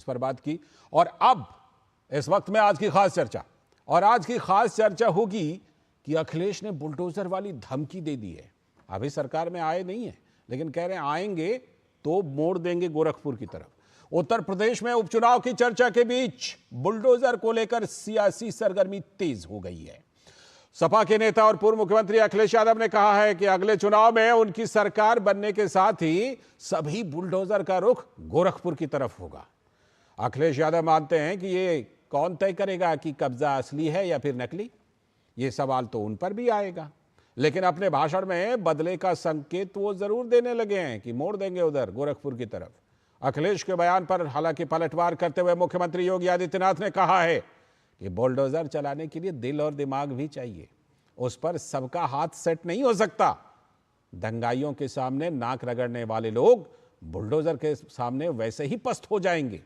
इस पर बात की। और अब इस वक्त में आज की खास चर्चा होगी कि अखिलेश ने बुलडोजर वाली धमकी दे दी है। अभी सरकार में आए नहीं है, लेकिन कह रहे हैं आएंगे तो मोड़ देंगे गोरखपुर की तरफ। उत्तर प्रदेश में उपचुनाव की चर्चा के बीच बुलडोजर को लेकर सियासी सरगर्मी तेज हो गई है। सपा के नेता और पूर्व मुख्यमंत्री अखिलेश यादव ने कहा है कि अगले चुनाव में उनकी सरकार बनने के साथ ही सभी बुलडोजर का रुख गोरखपुर की तरफ होगा। अखिलेश यादव मानते हैं कि ये कौन तय करेगा कि कब्जा असली है या फिर नकली। ये सवाल तो उन पर भी आएगा, लेकिन अपने भाषण में बदले का संकेत वो जरूर देने लगे हैं कि मोड़ देंगे उधर गोरखपुर की तरफ। अखिलेश के बयान पर हालांकि पलटवार करते हुए मुख्यमंत्री योगी आदित्यनाथ ने कहा है कि बुलडोजर चलाने के लिए दिल और दिमाग भी चाहिए, उस पर सबका हाथ सेट नहीं हो सकता। दंगाइयों के सामने नाक रगड़ने वाले लोग बुलडोजर के सामने वैसे ही पस्त हो जाएंगे।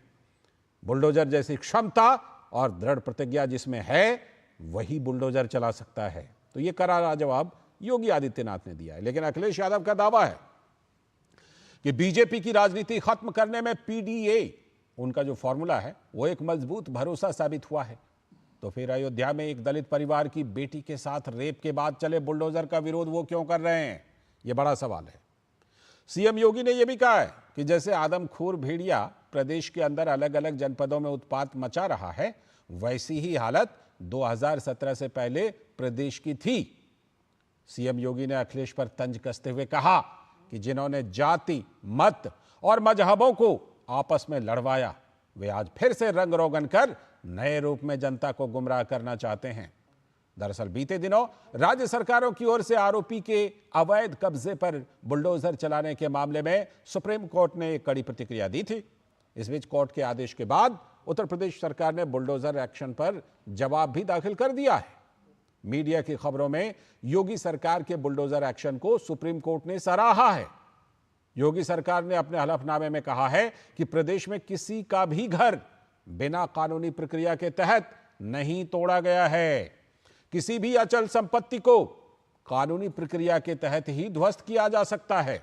बुलडोजर जैसी क्षमता और दृढ़ प्रतिज्ञा जिसमें है, वही बुलडोजर चला सकता है। तो यह करारा जवाब योगी आदित्यनाथ ने दिया है। लेकिन अखिलेश यादव का दावा है कि बीजेपी की राजनीति खत्म करने में पीडीए, उनका जो फॉर्मूला है, वो एक मजबूत भरोसा साबित हुआ है। तो फिर अयोध्या में एक दलित परिवार की बेटी के साथ रेप के बाद चले बुलडोजर का विरोध वो क्यों कर रहे हैं, ये बड़ा सवाल है। सीएम योगी ने यह भी कहा है कि जैसे आदमखोर भेड़िया प्रदेश के अंदर अलग अलग जनपदों में उत्पात मचा रहा है, वैसी ही हालत 2017 से पहले प्रदेश की थी। सीएम योगी ने अखिलेश पर तंज कसते हुए कहा कि जिन्होंने जाति, मत और मजहबों को आपस में लड़वाया, वे आज फिर से रंग रोगन कर नए रूप में जनता को गुमराह करना चाहते हैं। दरअसल बीते दिनों राज्य सरकारों की ओर से आरोपी के अवैध कब्जे पर बुलडोजर चलाने के मामले में सुप्रीम कोर्ट ने एक कड़ी प्रतिक्रिया दी थी। इस बीच कोर्ट के आदेश के बाद उत्तर प्रदेश सरकार ने बुलडोजर एक्शन पर जवाब भी दाखिल कर दिया है। मीडिया की खबरों में योगी सरकार के बुलडोजर एक्शन को सुप्रीम कोर्ट ने सराहा है। योगी सरकार ने अपने हलफनामे में कहा है कि प्रदेश में किसी का भी घर बिना कानूनी प्रक्रिया के तहत नहीं तोड़ा गया है। किसी भी अचल संपत्ति को कानूनी प्रक्रिया के तहत ही ध्वस्त किया जा सकता है।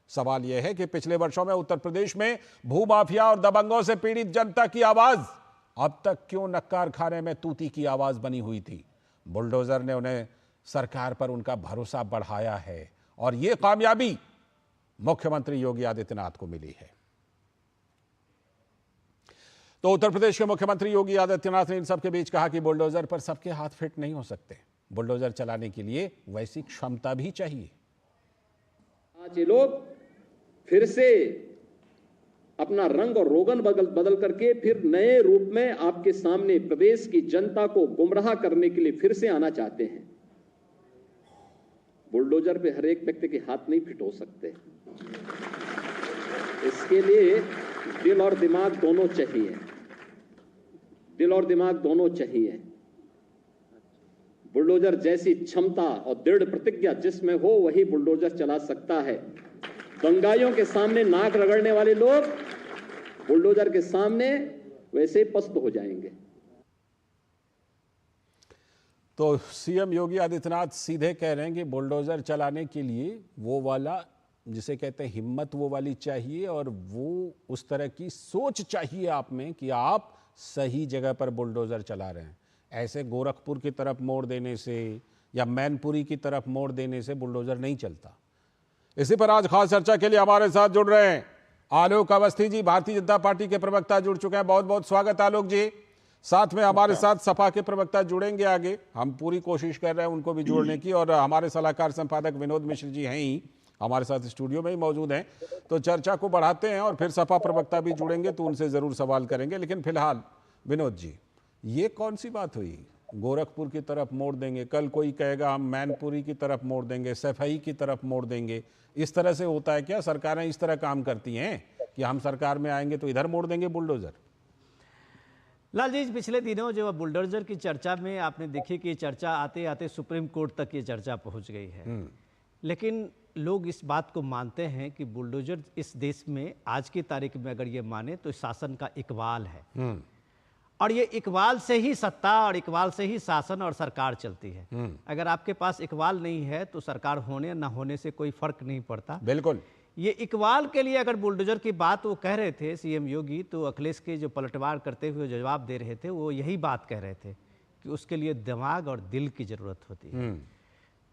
सवाल यह है कि पिछले वर्षों में उत्तर प्रदेश में भूमाफिया और दबंगों से पीड़ित जनता की आवाज अब तक क्यों नक्कार खाने में तूती की आवाज बनी हुई थी। बुलडोजर ने उन्हें सरकार पर उनका भरोसा बढ़ाया है और यह कामयाबी मुख्यमंत्री योगी आदित्यनाथ को मिली है। तो उत्तर प्रदेश के मुख्यमंत्री योगी आदित्यनाथ ने इन सबके बीच कहा कि बुलडोजर पर सबके हाथ फिट नहीं हो सकते। बुलडोजर चलाने के लिए वैसी क्षमता भी चाहिए। आज ये लोग फिर से अपना रंग और रोगन बदल करके फिर नए रूप में आपके सामने प्रदेश की जनता को गुमराह करने के लिए फिर से आना चाहते हैं। बुलडोजर पे हर एक व्यक्ति के हाथ नहीं फिट हो सकते। इसके लिए दिल और दिमाग दोनों चाहिए। दिल और दिमाग दोनों चाहिए। बुलडोजर जैसी क्षमता और दृढ़ प्रतिज्ञा जिसमें हो, वही बुलडोजर चला सकता है। दंगाइयों के सामने नाक रगड़ने वाले लोग बुलडोजर के सामने वैसे ही पस्त हो जाएंगे। तो सीएम योगी आदित्यनाथ सीधे कह रहे हैं कि बुलडोजर चलाने के लिए वो वाला, जिसे कहते हैं हिम्मत, वो वाली चाहिए और वो उस तरह की सोच चाहिए आप में कि आप सही जगह पर बुलडोजर चला रहे हैं। ऐसे गोरखपुर की तरफ मोड़ देने से या मैनपुरी की तरफ मोड़ देने से बुलडोजर नहीं चलता। इसी पर आज खास चर्चा के लिए हमारे साथ जुड़ रहे हैं आलोक अवस्थी जी, भारतीय जनता पार्टी के प्रवक्ता जुड़ चुके हैं। बहुत बहुत स्वागत आलोक जी। साथ में हमारे साथ सपा के प्रवक्ता जुड़ेंगे आगे, हम पूरी कोशिश कर रहे हैं उनको भी जोड़ने की। और हमारे सलाहकार संपादक विनोद मिश्र जी हैं ही हमारे साथ स्टूडियो में ही मौजूद हैं। तो चर्चा को बढ़ाते हैं और फिर सपा प्रवक्ता भी जुड़ेंगे तो उनसे जरूर सवाल करेंगे। लेकिन फिलहाल विनोद जी, ये कौन सी बात हुई, गोरखपुर की तरफ मोड़ देंगे, कल कोई कहेगा हम मैनपुरी की तरफ मोड़ देंगे, सफाई की तरफ मोड़ देंगे। इस तरह से होता है क्या? सरकारें इस तरह काम करती हैं कि हम सरकार में आएंगे तो इधर मोड़ देंगे बुलडोजर? लाल जी, पिछले दिनों जो बुलडोजर की चर्चा में आपने देखी कि चर्चा आते आते सुप्रीम कोर्ट तक ये चर्चा पहुंच गई है। लेकिन लोग इस बात को मानते हैं कि बुलडोजर इस देश में आज की तारीख में अगर ये माने तो शासन का इकबाल है और ये इकबाल से ही सत्ता और इकबाल से ही शासन और सरकार चलती है। अगर आपके पास इकबाल नहीं है तो सरकार होने ना होने से कोई फर्क नहीं पड़ता। बिल्कुल। ये इकबाल के लिए अगर बुलडोजर की बात वो कह रहे थे सीएम योगी, तो अखिलेश के जो पलटवार करते हुए जवाब दे रहे थे वो यही बात कह रहे थे कि उसके लिए दिमाग और दिल की जरूरत होती है।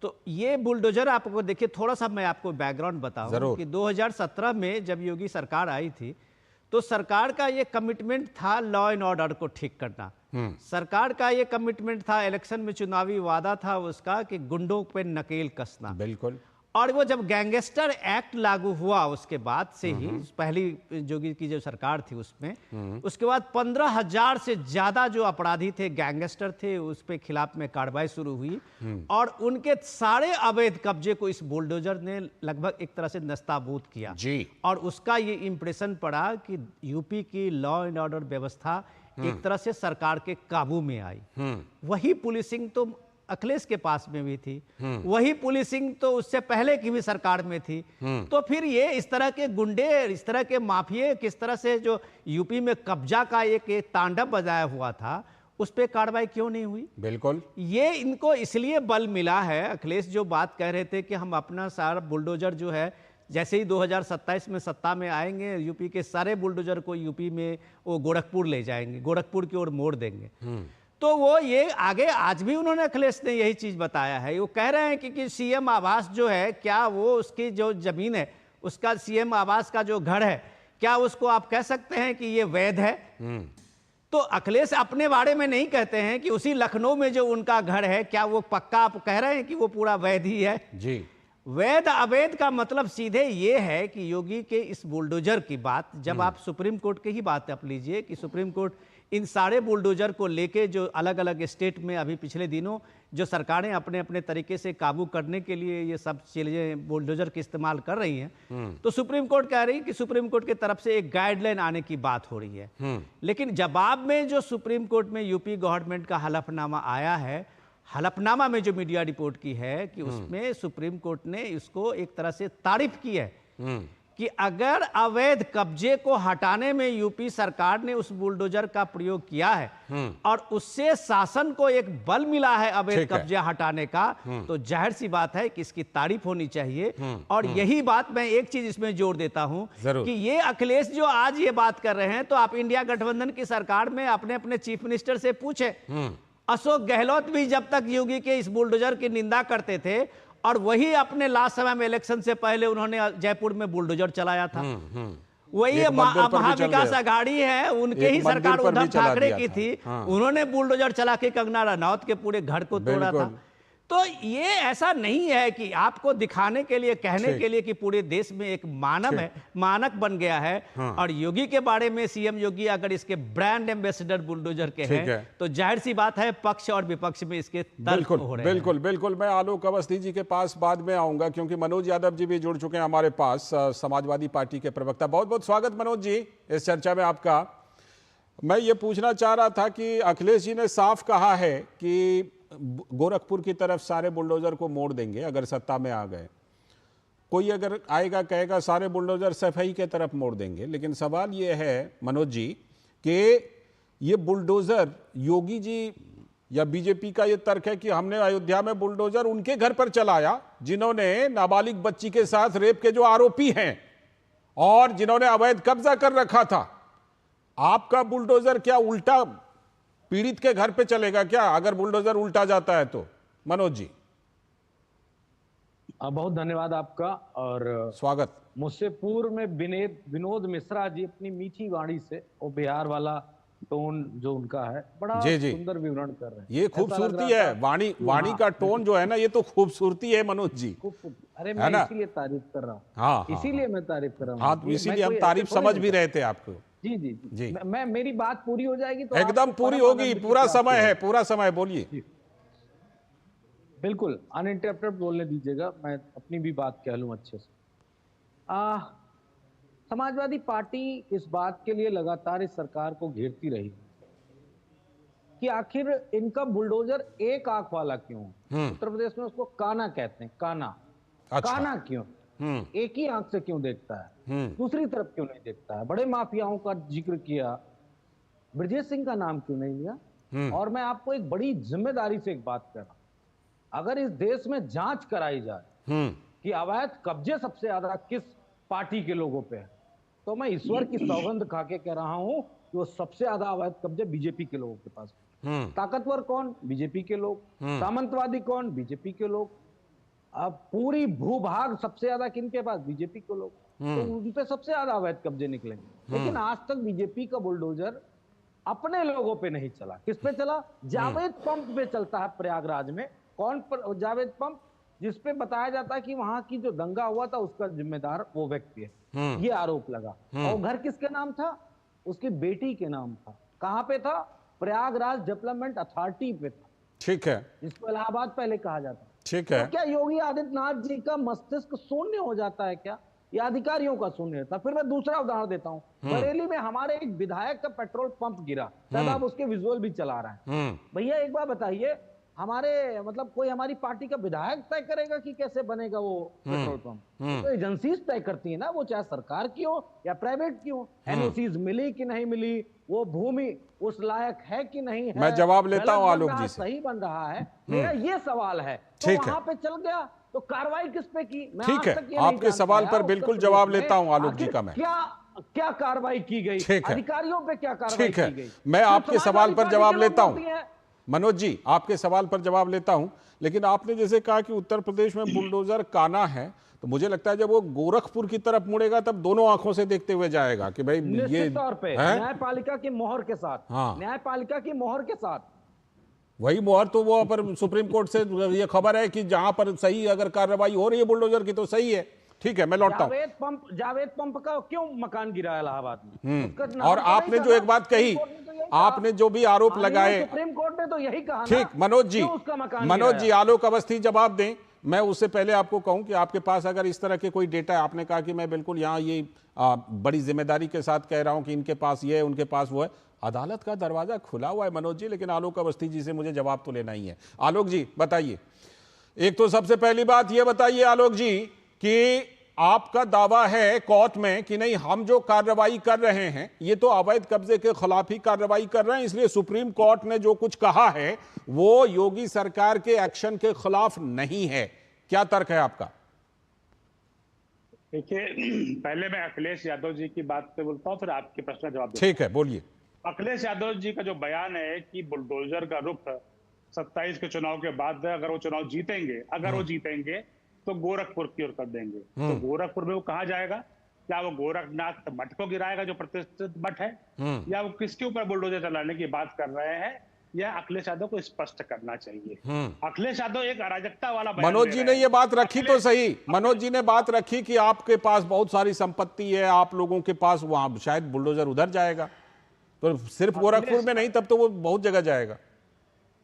तो ये बुलडोजर आपको देखिए, थोड़ा सा मैं आपको बैकग्राउंड बताऊं कि 2017 में जब योगी सरकार आई थी तो सरकार का ये कमिटमेंट था लॉ एंड ऑर्डर को ठीक करना। सरकार का ये कमिटमेंट था, इलेक्शन में चुनावी वादा था उसका कि गुंडों पे नकेल कसना। बिल्कुल। और वो जब गैंगस्टर एक्ट लागू हुआ उसके बाद से ही, पहली जोगी की जो सरकार थी उसमें, उसके बाद 15,000 से ज्यादा जो अपराधी थे, गैंगस्टर थे, उस पे खिलाफ में कार्रवाई शुरू हुई और उनके सारे अवैध कब्जे को इस बुलडोजर ने लगभग एक तरह से नस्ताबूद किया जी। और उसका ये इंप्रेशन पड़ा कि यूपी की लॉ एंड ऑर्डर व्यवस्था एक तरह से सरकार के काबू में आई। वही पुलिसिंग तो अखिलेश के पास में भी थी, वही पुलिसिंग तो उससे पहले की भी सरकार में थी। तो फिर ये इस तरह के गुंडे, इस तरह के माफिए किस तरह से जो यूपी में कब्जा का एक तांडव बजाया हुआ था, उस पर कार्रवाई क्यों नहीं हुई? बिल्कुल। ये इनको इसलिए बल मिला है। अखिलेश जो बात कह रहे थे कि हम अपना सारा बुलडोजर जो है, जैसे ही 2027 में सत्ता में आएंगे, यूपी के सारे बुलडोजर को यूपी में वो गोरखपुर ले जाएंगे, गोरखपुर की ओर मोड़ देंगे। तो वो ये आगे आज भी उन्होंने, अखिलेश ने यही चीज बताया है। वो कह रहे हैं कि सीएम आवास जो है, क्या वो उसकी जो जमीन है, उसका सीएम आवास का जो घर है, क्या उसको आप कह सकते हैं कि ये वैध है? तो अखिलेश अपने बारे में नहीं कहते हैं कि उसी लखनऊ में जो उनका घर है, क्या वो पक्का आप कह रहे हैं कि वो पूरा वैध ही है? जी। वैध अवैध का मतलब सीधे ये है कि योगी के इस बुलडोजर की बात, जब आप सुप्रीम कोर्ट की ही बात आप लीजिए कि सुप्रीम कोर्ट इन सारे बुलडोजर को लेके जो अलग अलग स्टेट में अभी पिछले दिनों जो सरकारें अपने अपने तरीके से काबू करने के लिए ये सब चीजें बुलडोजर के इस्तेमाल कर रही हैं, तो सुप्रीम कोर्ट कह रही है कि सुप्रीम कोर्ट की तरफ से एक गाइडलाइन आने की बात हो रही है। लेकिन जवाब में जो सुप्रीम कोर्ट में यूपी गवर्नमेंट का हलफनामा आया है, हलफनामा में जो मीडिया रिपोर्ट की है कि उसमें सुप्रीम कोर्ट ने इसको एक तरह से तारीफ की है कि अगर अवैध कब्जे को हटाने में यूपी सरकार ने उस बुलडोजर का प्रयोग किया है और उससे शासन को एक बल मिला है अवैध कब्जे हटाने का, तो जाहिर सी बात है कि इसकी तारीफ होनी चाहिए। और यही बात मैं एक चीज इसमें जोड़ देता हूं कि ये अखिलेश जो आज ये बात कर रहे हैं, तो आप इंडिया गठबंधन की सरकार में अपने अपने चीफ मिनिस्टर से पूछे, अशोक गहलोत भी जब तक योगी के इस बुलडोजर की निंदा करते थे, और वही अपने लास्ट समय में इलेक्शन से पहले उन्होंने जयपुर में बुलडोजर चलाया था। वही महाविकास आघाड़ी है, उनके ही सरकार उद्धव ठाकरे की थी, उन्होंने बुलडोजर चला के कंगना रनौत के पूरे घर को तोड़ा था। तो ये ऐसा नहीं है कि आपको दिखाने के लिए, कहने के लिए कि पूरे देश में एक मानव है, मानक बन गया है। और योगी के बारे में सीएम योगी अगर इसके ब्रांड एम्बेसडर बुलडोजर के हैं, तो जाहिर सी बात है पक्ष और विपक्ष में इसके तर्क हो रहे हैं। बिल्कुल बिल्कुल। मैं आलोक अवस्थी जी के पास बाद में आऊंगा, क्योंकि मनोज यादव जी भी जुड़ चुके हैं हमारे पास, समाजवादी पार्टी के प्रवक्ता। बहुत बहुत स्वागत मनोज जी इस चर्चा में आपका। मैं ये पूछना चाह रहा था कि अखिलेश जी ने साफ कहा है कि गोरखपुर की तरफ सारे बुलडोजर को मोड़ देंगे अगर सत्ता में आ गए। कोई अगर आएगा कहेगा सारे बुलडोजर सफाई के तरफ मोड़ देंगे, लेकिन सवाल ये है मनोज जी कि ये बुलडोजर योगी जी या बीजेपी का ये तर्क है कि हमने अयोध्या में बुलडोजर उनके घर पर चलाया जिन्होंने नाबालिग बच्ची के साथ रेप के जो आरोपी हैं और जिन्होंने अवैध कब्जा कर रखा था। आपका बुलडोजर क्या उल्टा पीड़ित के घर पे चलेगा क्या अगर बुलडोजर उल्टा जाता है तो? मनोज जी बहुत धन्यवाद आपका और स्वागत। मुझसे पूर्व में विनोद मिश्रा जी अपनी मीठी वाणी से वो बिहार वाला टोन जो उनका है, बड़ा सुंदर विवरण कर रहे हैं। ये खूबसूरती है, वाणी का टोन जो है ना, ये तो खूबसूरती है मनोज जी। अरे मैं इसीलिए तारीफ कर रहा हूँ। हाँ, इसीलिए मैं तारीफ कर रहा हूँ। हाँ, तो इसीलिए हम तारीफ समझ भी रहे थे आपको। जी जी जी, मैं मेरी बात पूरी हो जाएगी तो एकदम पूरी होगी, पूरा समय है, पूरा समय बोलिए। बिल्कुल अनइंटरप्टेड बोलने दीजिएगा, मैं अपनी भी बात कह लूं अच्छे से। समाजवादी पार्टी इस बात के लिए लगातार इस सरकार को घेरती रही कि आखिर इनका बुलडोजर एक आंख वाला क्यों? उत्तर प्रदेश में उसको काना कहते हैं, काना। अच्छा। काना क्यों? एक ही आंख से क्यों देखता है, दूसरी तरफ क्यों नहीं देखता है? बड़े माफियाओं का जिक्र किया, ब्रजेश सिंह का नाम क्यों नहीं लिया? और मैं आपको एक बड़ी जिम्मेदारी से एक बात कर रहा हूं, अगर इस देश में जांच कराई जाए कि अवैध कब्जे सबसे ज्यादा किस पार्टी के लोगों पे है। तो मैं ईश्वर की सौगंध खा के कह रहा हूं कि वो सबसे ज्यादा अवैध कब्जे बीजेपी के लोगों के पास। ताकतवर कौन? बीजेपी के लोग। सामंतवादी कौन? बीजेपी के लोग। अब पूरी भूभाग सबसे ज्यादा किनके पास? बीजेपी के लोग। तो उन पे सबसे ज्यादा अवैध कब्जे निकलेंगे। लेकिन आज तक बीजेपी का बुलडोजर अपने लोगों पे नहीं चला। किस पे चला? जावेद पंप पे चलता है प्रयागराज में। कौन पर? जावेद पंप, जिसपे बताया जाता है कि वहां की जो दंगा हुआ था उसका जिम्मेदार वो व्यक्ति है, ये आरोप लगा। और घर किसके नाम था? उसकी बेटी के नाम था। कहां पे था? प्रयागराज डेवलपमेंट अथॉरिटी पे था। ठीक है, जिसको इलाहाबाद पहले कहा जाता। ठीक है। तो क्या योगी आदित्यनाथ जी का मस्तिष्क शून्य हो जाता है क्या, या अधिकारियों का शून्य होता? फिर मैं दूसरा उदाहरण देता हूं। बरेली में हमारे एक विधायक का पेट्रोल पंप गिरा, शायद आप उसके विजुअल भी चला रहे हैं। भैया एक बात बताइए, हमारे मतलब कोई हमारी पार्टी का विधायक तय करेगा कि कैसे बनेगा वो पेट्रोल पंप? तो एजेंसीज तय करती है ना, वो चाहे सरकार की हो या प्राइवेट की हो। एनओसीज मिली कि नहीं मिली, वो भूमि उस लायक है कि नहीं है। मैं जवाब लेता हूं आलोक जी से। सही बन रहा है, मेरा ये सवाल है। तो वहां पे चल गया तो कार्रवाई किस पे की? मैं ठीक है, आपके सवाल पर बिल्कुल जवाब लेता हूं आलोक जी का। मैं क्या कार्रवाई की गई? अधिकारियों पे क्या कार्रवाई की गई? मैं आपके सवाल पर जवाब लेता हूं मनोज जी, आपके सवाल पर जवाब लेता हूं। लेकिन आपने जैसे कहा कि उत्तर प्रदेश में बुलडोजर काना है, तो मुझे लगता है जब वो गोरखपुर की तरफ मुड़ेगा तब दोनों आंखों से देखते हुए जाएगा कि भाई ये तौर पे न्यायपालिका की मोहर के साथ। हाँ, न्यायपालिका की मोहर के साथ वही मोहर। तो वो पर सुप्रीम कोर्ट से ये खबर है कि जहां पर सही अगर कार्रवाई हो रही है बुलडोजर की तो सही है। ठीक है, मैं लौटता हूं। जावेद पंप का क्यों मकान गिरा इलाहाबाद में? और आपने जो एक बात कही, आपने जो भी आरोप लगाए, सुप्रीम कोर्ट ने तो यही कहा। ठीक, मनोज जी आलोक अवस्थी जवाब दें। मैं उससे पहले आपको कहूं कि आपके पास अगर इस तरह के कोई डेटा है, आपने कहा कि मैं बिल्कुल यहां ये बड़ी जिम्मेदारी के साथ कह रहा हूं कि इनके पास ये है, उनके पास वो है। अदालत का दरवाजा खुला हुआ है मनोज जी, लेकिन आलोक अवस्थी जी से मुझे जवाब तो लेना ही है। आलोक जी बताइए, एक तो सबसे पहली बात ये बताइए आलोक जी कि आपका दावा है कोर्ट में कि नहीं, हम जो कार्रवाई कर रहे हैं ये तो अवैध कब्जे के खिलाफ ही कार्रवाई कर रहे हैं, इसलिए सुप्रीम कोर्ट ने जो कुछ कहा है वो योगी सरकार के एक्शन के खिलाफ नहीं है। क्या तर्क है आपका? देखिए, पहले मैं अखिलेश यादव जी की बात पे बोलता हूँ, फिर आपके प्रश्न का जवाब। ठीक है, बोलिए। अखिलेश यादव जी का जो बयान है कि बुलडोजर का रुख 27 के चुनाव के बाद, अगर वो चुनाव जीतेंगे तो गोरखपुर की ओर कर देंगे। तो गोरखपुर में वो कहाँ जाएगा? क्या वो गोरखनाथ मठ को गिराएगा जो प्रतिष्ठित मठ है, या वो किसके ऊपर बुलडोजर चलाने की बात कर रहे हैं? यह अखिलेश यादव को स्पष्ट करना चाहिए। अखिलेश यादव एक अराजकता वाला बयान मनोज जी ने ये बात रखी तो सही, मनोज जी ने बात रखी कि आपके पास बहुत सारी संपत्ति है, आप लोगों के पास, वहां शायद बुलडोजर उधर जाएगा, तो सिर्फ गोरखपुर में नहीं, तब तो वो बहुत जगह जाएगा।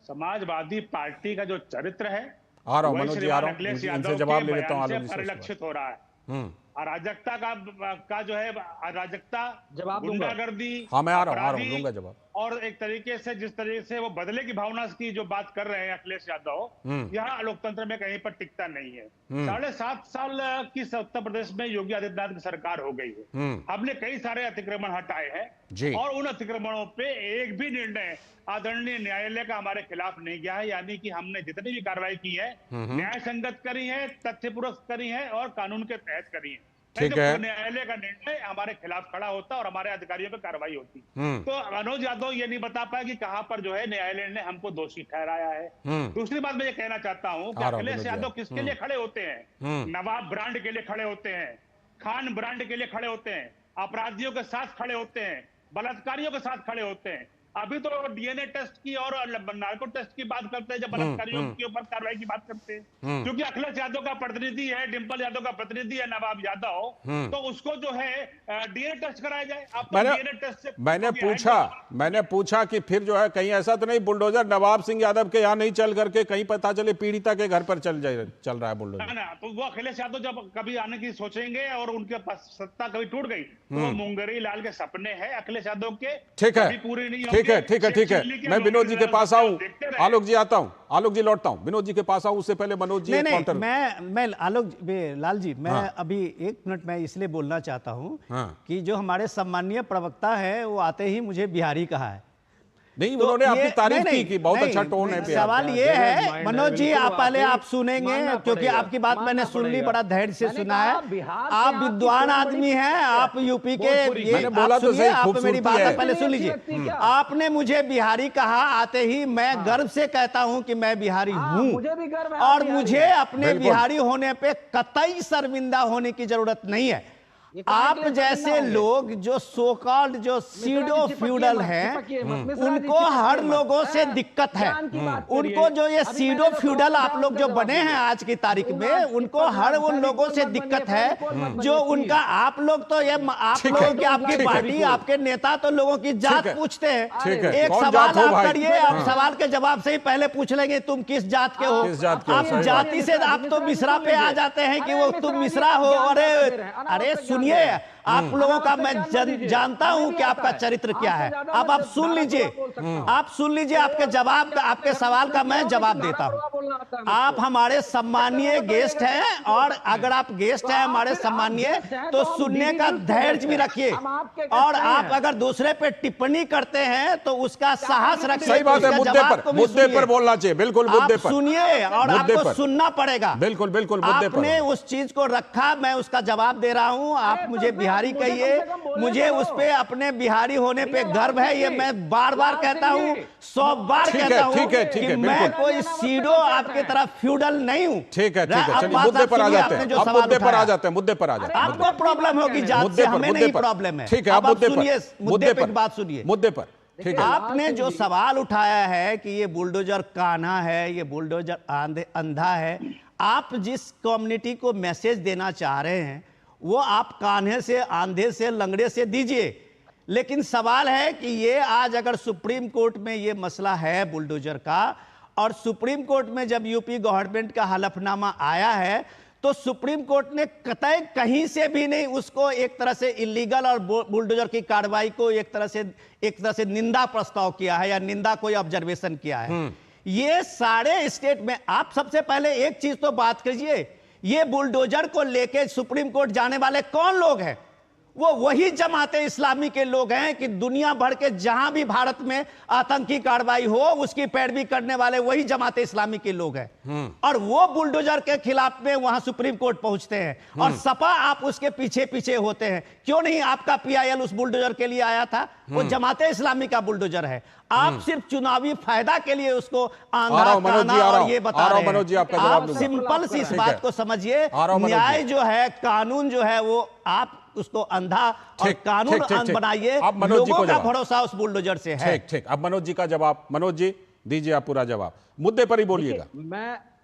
समाजवादी पार्टी का जो चरित्र है, आ रहा हूं मनोज जी, आ रहा हूं, इनसे जवाब ले लेता हूं आलोक जी से। परिलक्षित हो रहा है अराजकता का जो है अराजकता, गुंडागर्दी। हाँ, मैं आ रहा हूं, दूंगा जवाब। और एक तरीके से जिस तरीके से वो बदले की भावना की जो बात कर रहे हैं अखिलेश यादव, यह लोकतंत्र में कहीं पर टिकता नहीं है। 7.5 साल की उत्तर प्रदेश में योगी आदित्यनाथ की सरकार हो गई है। हमने कई सारे अतिक्रमण हटाए हैं और उन अतिक्रमणों पे एक भी निर्णय आदरणीय न्यायालय का हमारे खिलाफ नहीं गया है। यानी कि हमने जितनी भी कार्रवाई की है न्याय संगत करी है, तथ्यपूर्वक करी है और कानून के तहत करी है। ठीक है, न्यायालय का निर्णय हमारे खिलाफ खड़ा होता और हमारे अधिकारियों पर कार्रवाई होती। तो मनोज यादव ये नहीं बता पाया कि कहां पर जो है न्यायालय ने हमको दोषी ठहराया है। दूसरी बात मैं ये कहना चाहता हूं कि अखिलेश यादव किसके लिए खड़े होते हैं? नवाब ब्रांड के लिए खड़े होते हैं, खान ब्रांड के लिए खड़े होते हैं, अपराधियों के साथ खड़े होते हैं, बलात्कारियों के साथ खड़े होते हैं। अभी तो डीएनए टेस्ट की और नार्को टेस्ट की बात करते हैं जब बलात्कारियों के ऊपर कार्रवाई की बात करते हैं। क्योंकि अखिलेश यादव का प्रतिनिधि है, डिंपल यादव का प्रतिनिधि है नवाब यादव, तो उसको जो है डीएनए टेस्ट कराया जाए। डीएनए टेस्ट से मैंने पूछा कि फिर जो है कहीं ऐसा तो नहीं बुलडोजर नवाब सिंह यादव के यहाँ नहीं चल करके कहीं पता चले पीड़िता के घर पर चल रहा है बुलडोजर? ना, तो वो अखिलेश यादव जब कभी आने की सोचेंगे और उनके पास सत्ता कभी टूट गई तो वो मुंगेरी लाल के सपने हैं अखिलेश यादव के, ठीक है, पूरी नहीं। ठीक है, मैं विनोद जी के पास आऊं, आलोक जी आता हूं, आलोक जी लौटता हूं, विनोद जी के पास आऊं, उससे पहले मनोज जी मैं आलोक लाल जी, मैं अभी 1 मिनट मैं इसलिए बोलना चाहता हूं कि जो हमारे सम्मानीय प्रवक्ता है वो आते ही मुझे बिहारी कहा है। नहीं, तो उन्होंने ये- आपकी तारीफ नहीं, की कि बहुत नहीं, अच्छा टोन है। सवाल ये है मनोज जी, आप पहले आप सुनेंगे क्योंकि आपकी बात मैंने सुन ली, बड़ा धैर्य से सुना है। आप विद्वान आदमी हैं, आप यूपी के, ये मैंने बोला तो सही, आप मेरी बात खूबसूरती है। पहले सुन लीजिए। आपने मुझे बिहारी कहा, आते ही मैं गर्व से कहता हूं कि मैं बिहारी हूं, मुझे भी गर्व है और बिहारी मुझे अपने बिल्कुल। बिहारी होने पे कतई शर्मिंदा होने की जरूरत नहीं है। ये कहाँ आप के लिए जैसे शर्मिंदा होंगे? लोग जो सो कॉल्ड जो सीडो फ्यूडल हैं, उनको हर लोगों से दिक्कत है। उनको जो ये सीडो फ्यूडल आप लोग जो बने हैं आज की तारीख में, उनको हर उन लोगों से दिक्कत है जो उनका, आप लोग तो ये आप ठीक लोगों है, की, आपकी ठीक है, पार्टी, आपके नेता तो लोगों की जात है, पूछते हैं। ठीक है, एक कौन सवाल जात हो आप भाई? करिए, आप सवाल के जवाब से ही पहले पूछ लेंगे तुम किस जात के हो। किस जात के हो, आप सही बात। जाति से आप तो मिश्रा पे आ जाते हैं कि वो तुम मिश्रा हो। अरे सुनिए, आप लोगों का मैं जानता हूं कि आपका चरित्र क्या है। अब आप सुन लीजिए, आप सुन लीजिए, आपके जवाब का, आपके सवाल का मैं जवाब देता हूं। आप हमारे सम्मानीय गेस्ट हैं, और अगर आप गेस्ट हैं हमारे सम्मानीय, तो सुनने का धैर्य भी रखिए, और आप अगर दूसरे पे टिप्पणी करते हैं तो उसका साहस रखिए। सही बात है, उसके मुद्दे जवाब पर को भी मुद्दे सुनिए। पर बोलना चाहिए, बिल्कुल मुद्दे आप पर सुनिए, और मुद्दे आपको पर। सुनना पड़ेगा। बिल्कुल बिल्कुल मुद्दे पर। आपने उस चीज को रखा, मैं उसका जवाब दे रहा हूं। आप मुझे बिहारी कहिए, मुझे उस पे अपने बिहारी होने पे गर्व है। ये मैं बार बार कहता हूं, 100 बार ठीक है, कहता हूं ठीक है, ठीक कि है, मैं बिल्कुल। कोई सीडो आपकी तरह फ्यूडल नहीं हूं। ठीक है, ठीक है, अब चलिए बात मुद्दे आप पर आ सुनिए, जाते आपने हैं। जो अब सवाल मुद्दे पर आ उठाया। जाते हैं, मुद्दे पर आ जाते हैं। आपको प्रॉब्लम होगी जात मुद्दे से, पर, हमें मुद्दे नहीं पर। प्रॉब्लम है। ठीक है, अब आप मुद्दे पर, सुनिए, मुद्दे मुद्दे पे पर, बात सुनिए। मुद्दे पर, ठीक है। आपने जो सवाल उठाया है कि ये बुलडोजर कान्हा है, ये बुलडोजर अंधा है, आप जिस कम्युनिटी को मैसेज देना चाह रहे हैं वो आप कान्हे से, आंधे से, लंगड़े से दीजिए। लेकिन सवाल है कि ये आज अगर सुप्रीम कोर्ट में ये मसला है बुलडोजर का, और सुप्रीम कोर्ट में जब यूपी गवर्नमेंट का हलफनामा आया है, तो सुप्रीम कोर्ट ने कतई कहीं से भी नहीं उसको एक तरह से इलीगल और बुलडोजर की कार्रवाई को एक तरह से निंदा प्रस्ताव किया है, या निंदा कोई ऑब्जर्वेशन किया है। ये सारे स्टेट में आप सबसे पहले एक चीज तो बात कीजिए, ये बुलडोजर को लेके सुप्रीम कोर्ट जाने वाले कौन लोग हैं? वो वही जमाते इस्लामी के लोग हैं कि दुनिया भर के जहां भी भारत में आतंकी कार्रवाई हो उसकी पैरवी करने वाले वही जमाते इस्लामी के लोग हैं। और वो बुलडोजर के खिलाफ में वहां सुप्रीम कोर्ट पहुंचते हैं, और सपा आप उसके पीछे पीछे होते हैं। क्यों नहीं आपका पीआईएल उस बुलडोजर के लिए आया था? वो जमाते इस्लामी का बुलडोजर है। आप सिर्फ चुनावी फायदा के लिए उसको आंधा काना और ये बता रहे हैं। मनोज जी, आपका जवाब आप दूंगा। सिंपल सी इस ठीक है। बात को समझिए, आ रहा हूं मनोज न्याय जी। जो है, कानून जो है, वो आप उसको अंधा और ठीक, कानून ठीक, ठीक, ठीक। बनाइए। अब मनोज जी को लोगों का जवाब। भरोसा उस बुलडोजर से है। ठीक ठीक, अब मनोज जी का जवाब। मनोज जी दीजिए आप पूरा जवाब, मुद्दे पर ही बोलिएगा।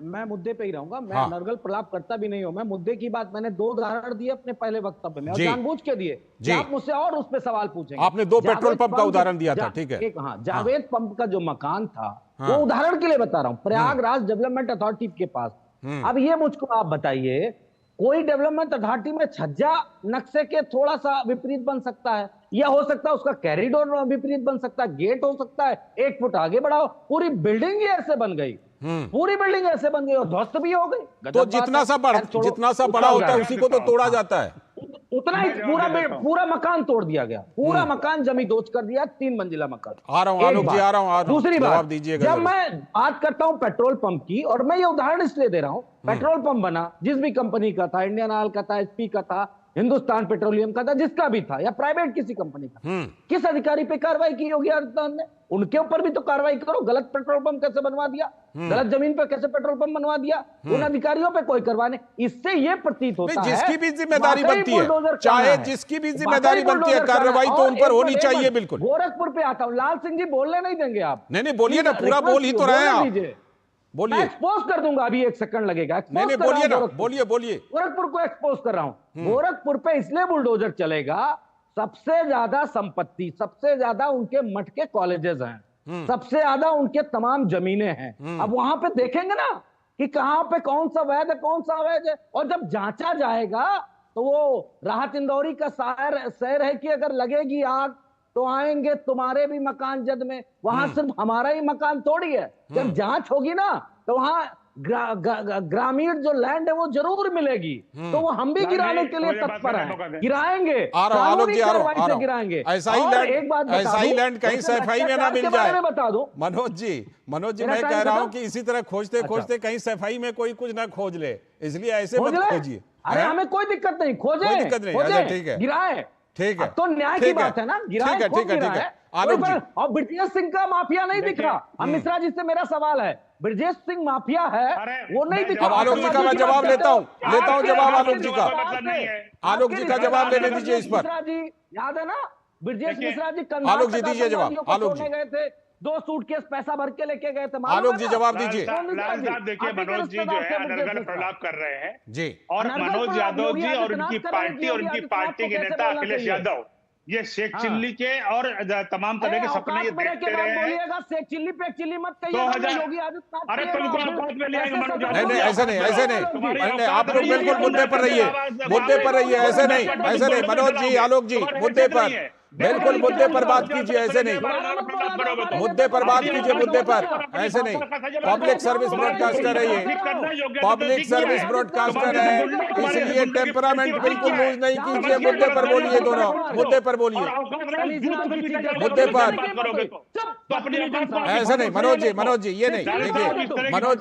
मैं मुद्दे पे ही रहूंगा। मैं हाँ। नरगल प्रलाप करता भी नहीं हूं। मैं मुद्दे की बात, मैंने 2 उदाहरण दिए अपने पहले वक्तव्य में, और जी। जानबूझ के दिए कि जी। आप मुझसे और उस पे सवाल पूछेंगे। आपने 2 पेट्रोल जावेद पंप का उदाहरण दिया था, ठीक है। जावेद पंप का जो मकान था, वो उदाहरण के लिए बता रहा हूं, प्रयागराज डेवलपमेंट अथॉरिटी के पास। अब ये मुझको आप बताइए, कोई डेवलपमेंट अथॉरिटी में छज्जा नक्शे के थोड़ा सा विपरीत बन सकता है, या हो सकता है उसका कॉरिडोर विपरीत बन सकता है, गेट हो सकता है 1 फुट आगे बढ़ाओ, पूरी बिल्डिंग ही ऐसे बन गई, पूरी बिल्डिंग ऐसे बन गई और ध्वस्त भी हो गई। तो जितना सा बड़ा होता है उसी को तो तोड़ा जाता है। उतना ही पूरा मकान तोड़ दिया गया, पूरा मकान जमींदोज कर दिया, 3 मंजिला मकान। आ रहा हूं आलोक जी, आ रहा हूं। दूसरी जवाब बात, दीजिएगा जब जरूर। मैं बात करता हूं पेट्रोल पंप की, और मैं ये उदाहरण इसलिए दे रहा हूं, पेट्रोल पंप बना जिस भी कंपनी का था, इंडियन ऑयल का था, एचपी का था, हिंदुस्तान पेट्रोलियम का था, जिसका भी था, या प्राइवेट किसी कंपनी का, किस अधिकारी पे कार्रवाई की योगी आदित्यनाथ ने? उनके ऊपर भी तो कार्रवाई करो। गलत पेट्रोल पंप कैसे बनवा दिया, गलत जमीन पर कैसे पेट्रोल पंप बनवा दिया, उन अधिकारियों पे कोई करवाने। इससे ये प्रतीत होता है जिसकी भी जिम्मेदारी बनती है, चाहे जिसकी भी जिम्मेदारी बनती है, कार्रवाई तो उन पर होनी चाहिए। बिल्कुल। गोरखपुर पे आता हूं, लाल सिंह जी बोलने नहीं देंगे आप? नहीं बोलिए ना, पूरा बोल ही तो रहे हैं आप, बोलिए। एक्सपोज कर दूंगा, अभी 1 सेकंड लगेगा। नहीं बोलिए ना, बोलिए बोलिए। गोरखपुर को एक्सपोज कर रहा हूं। गोरखपुर पे इसलिए बुलडोजर चलेगा, सबसे ज्यादा संपत्ति, सबसे ज्यादा उनके मठ के कॉलेजेस हैं, सबसे ज्यादा उनके तमाम जमीनें हैं। अब वहां पे देखेंगे ना कि कहां पे कौन सा वैध है, कौन सा अवैध है, और जब जांचा जाएगा तो वो राहत इंदौरी का शेर है कि अगर लगेगी आग तो आएंगे तुम्हारे भी मकान जद में। वहां सिर्फ हमारा ही मकान थोड़ी है। जब जांच होगी ना तो वहां ग्रामीण जो लैंड है वो जरूर मिलेगी, तो वो हम भी गिराने के लिए तत्पर हैं, गिराएंगे, आलोक जी कार्रवाई से गिराएंगे। ऐसा ही लैंड कहीं सफाई में ना मिल जाए। बता दो मनोज जी मैं कह रहा हूं कि इसी तरह खोजते खोजते कहीं सफाई में कोई कुछ ना खोज ले, इसलिए ऐसे मत खोजिए। अरे हमें कोई दिक्कत नहीं, खोजे, कोई दिक्कत नहीं, अच्छा ठीक है, गिराए, ठीक है, तो न्याय की बात है ना, गिराए, ठीक है आलोक जी। और ब्रजेश सिंह का माफिया नहीं दिख रहा। अब मिश्रा जी से मेरा सवाल है, ब्रजेश सिंह माफिया है वो नहीं दिखा। अब आलोक जी का मैं जवाब लेता हूँ जवाब आलोक जी का, आलोक जी का जवाब लेने दीजिए इस पर। मिश्रा जी याद है ना, ब्रजेश मिश्रा जी आलोक जी दीजिए जवाब, आलोक जी गए थे, 2 सूटकेस पैसा भर के लेके गए थे। आलोक जी जवाब दीजिए। लाल साहब देखिए, मनोज जी जो है अनर्गल प्रलाप कर रहे हैं जी, और मनोज यादव जी और उनकी पार्टी और उनकी पार्टी के नेता अखिलेश यादव ये शेख चिल्ली के और तमाम तरह के सपने ये देखते रहे हैं। शेख चिल्ली पे चिल्ली मत अरे तुमको औकात में ले आएंगे मनोज यादव। नहीं ऐसे नहीं, आप लोग बिल्कुल मुद्दे पर रहिए, ऐसे नहीं मनोज जी, आलोक जी, मुद्दे पर बिल्कुल मुद्दे पर बात कीजिए, ऐसे नहीं, मुद्दे पर बात कीजिए, मुद्दे पर ऐसे नहीं। पब्लिक सर्विस ब्रॉडकास्टर है ये, पब्लिक सर्विस ब्रॉडकास्टर है, इसलिए टेम्परामेंट बिल्कुल लूज नहीं कीजिए। मुद्दे पर बोलिए, दोनों मुद्दे पर बोलिए, मुद्दे पर ऐसे नहीं। मनोज जी ये नहीं, देखिए मनोज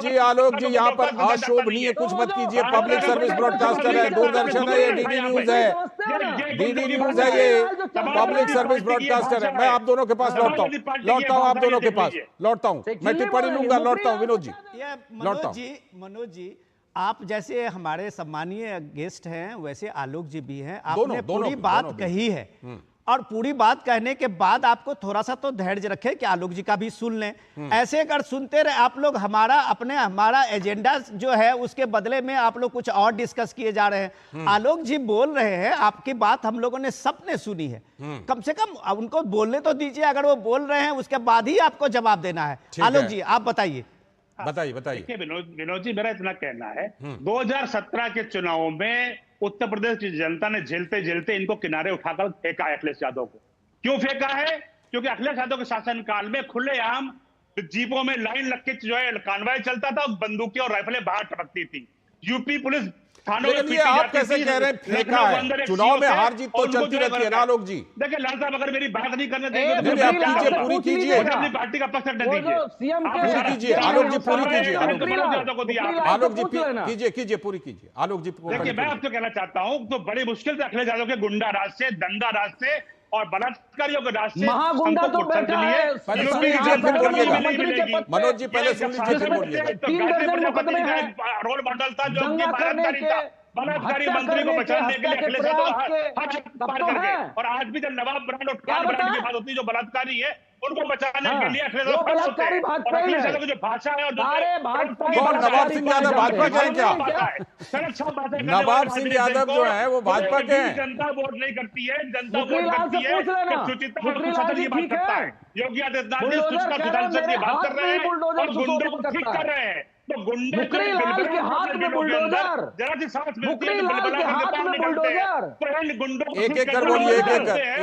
जी आलोक जी यहाँ पर अशोभनीय कुछ मत कीजिए। पब्लिक सर्विस ब्रॉडकास्टर है, दूरदर्शन है, ये डीडी न्यूज है, ये पब्लिक सर्विस ब्रॉडकास्टर है। मैं आप दोनों के पास लौटता हूँ आप दोनों के पास लौटता हूँ, मैं टिप्पणी लूंगा, लौटता हूँ विनोद जी, लौटता हूँ। मनोज जी आप जैसे हमारे सम्मानीय गेस्ट हैं वैसे आलोक जी भी हैं, आपने पूरी बात कही है और पूरी बात कहने के बाद आपको थोड़ा सा तो धैर्य रखें कि आलोक जी का भी सुन लें। ऐसे अगर सुनते रहे आप लोग हमारा एजेंडा जो है उसके बदले में आप लोग कुछ और डिस्कस किए जा रहे हैं। आलोक जी बोल रहे हैं, आपकी बात हम लोगों ने सबने सुनी है, कम से कम उनको बोलने तो दीजिए। अगर वो बोल रहे हैं उसके बाद ही आपको जवाब देना है। आलोक जी आप बताइए। देखिए विनोद जी, मेरा इतना कहना है 2017 के चुनावों में उत्तर प्रदेश की जनता ने झेलते झेलते इनको किनारे उठाकर फेंका है अखिलेश यादव को। क्यों फेंका है? क्योंकि अखिलेश यादव के शासनकाल में खुलेआम जीपों में लाइन लग के जो है कॉन्वॉय चलता था, बंदूकें और राइफलें बाहर टपकती थी, यूपी पुलिस थानों में पीटी आप जाती कैसे थी। कह रहे हैं फेंका है? चुनाव में हार जीत तो चलती रहती है ना आलोक जी। देखिए लाल साहब, अगर मेरी बात नहीं करने देंगे आप कीजिए, पूरी कीजिए, अपनी पार्टी का पक्ष रखने दीजिए, पूरी कीजिए आलोक जी, पूरी कीजिए आलोक जी, कीजिए पूरी कीजिए आलोक जी। देखिए मैं आपसे कहना चाहता हूं, तो बड़ी मुश्किल से अखिलेश यादव के गुंडा राज से, दंगा राज से और बलात्कारियों के राज से महागुंडा तो बैठा है। मनोज जी पहले सुन लीजिए फिर बोलिए। रोल मॉडल था जो कि बलात्कारी था, बलात्कारी मंत्री को बचाने के लिए अखिलेश यादव हाथ पार कर गए। और आज भी जब नवाब ब्रांड और खान ब्रांड की बात होती है, जो बलात्कारी है उनको बचाने के लिए अखिलेश यादव की जो भाषा है और नवाब सिंह यादव भाजपा के हैं क्या? नवाब सिंह यादव जो है वो भाजपा के हैं। जनता वोट नहीं करती है, जनता वोट करती है सुचिता और कुशल की बात करता है। योगी आदित्यनाथ जी सुचिता सुशासन की बात कर रहे हैं और गुंडों को ठीक कर रहे हैं। तो गुंडे मुकरीलाल के हाथ में बुलडोजर, जरा सी सांस मुकरीलाल के हाथ में बुलडोजर। गुंडों एक एक कर बोलिए,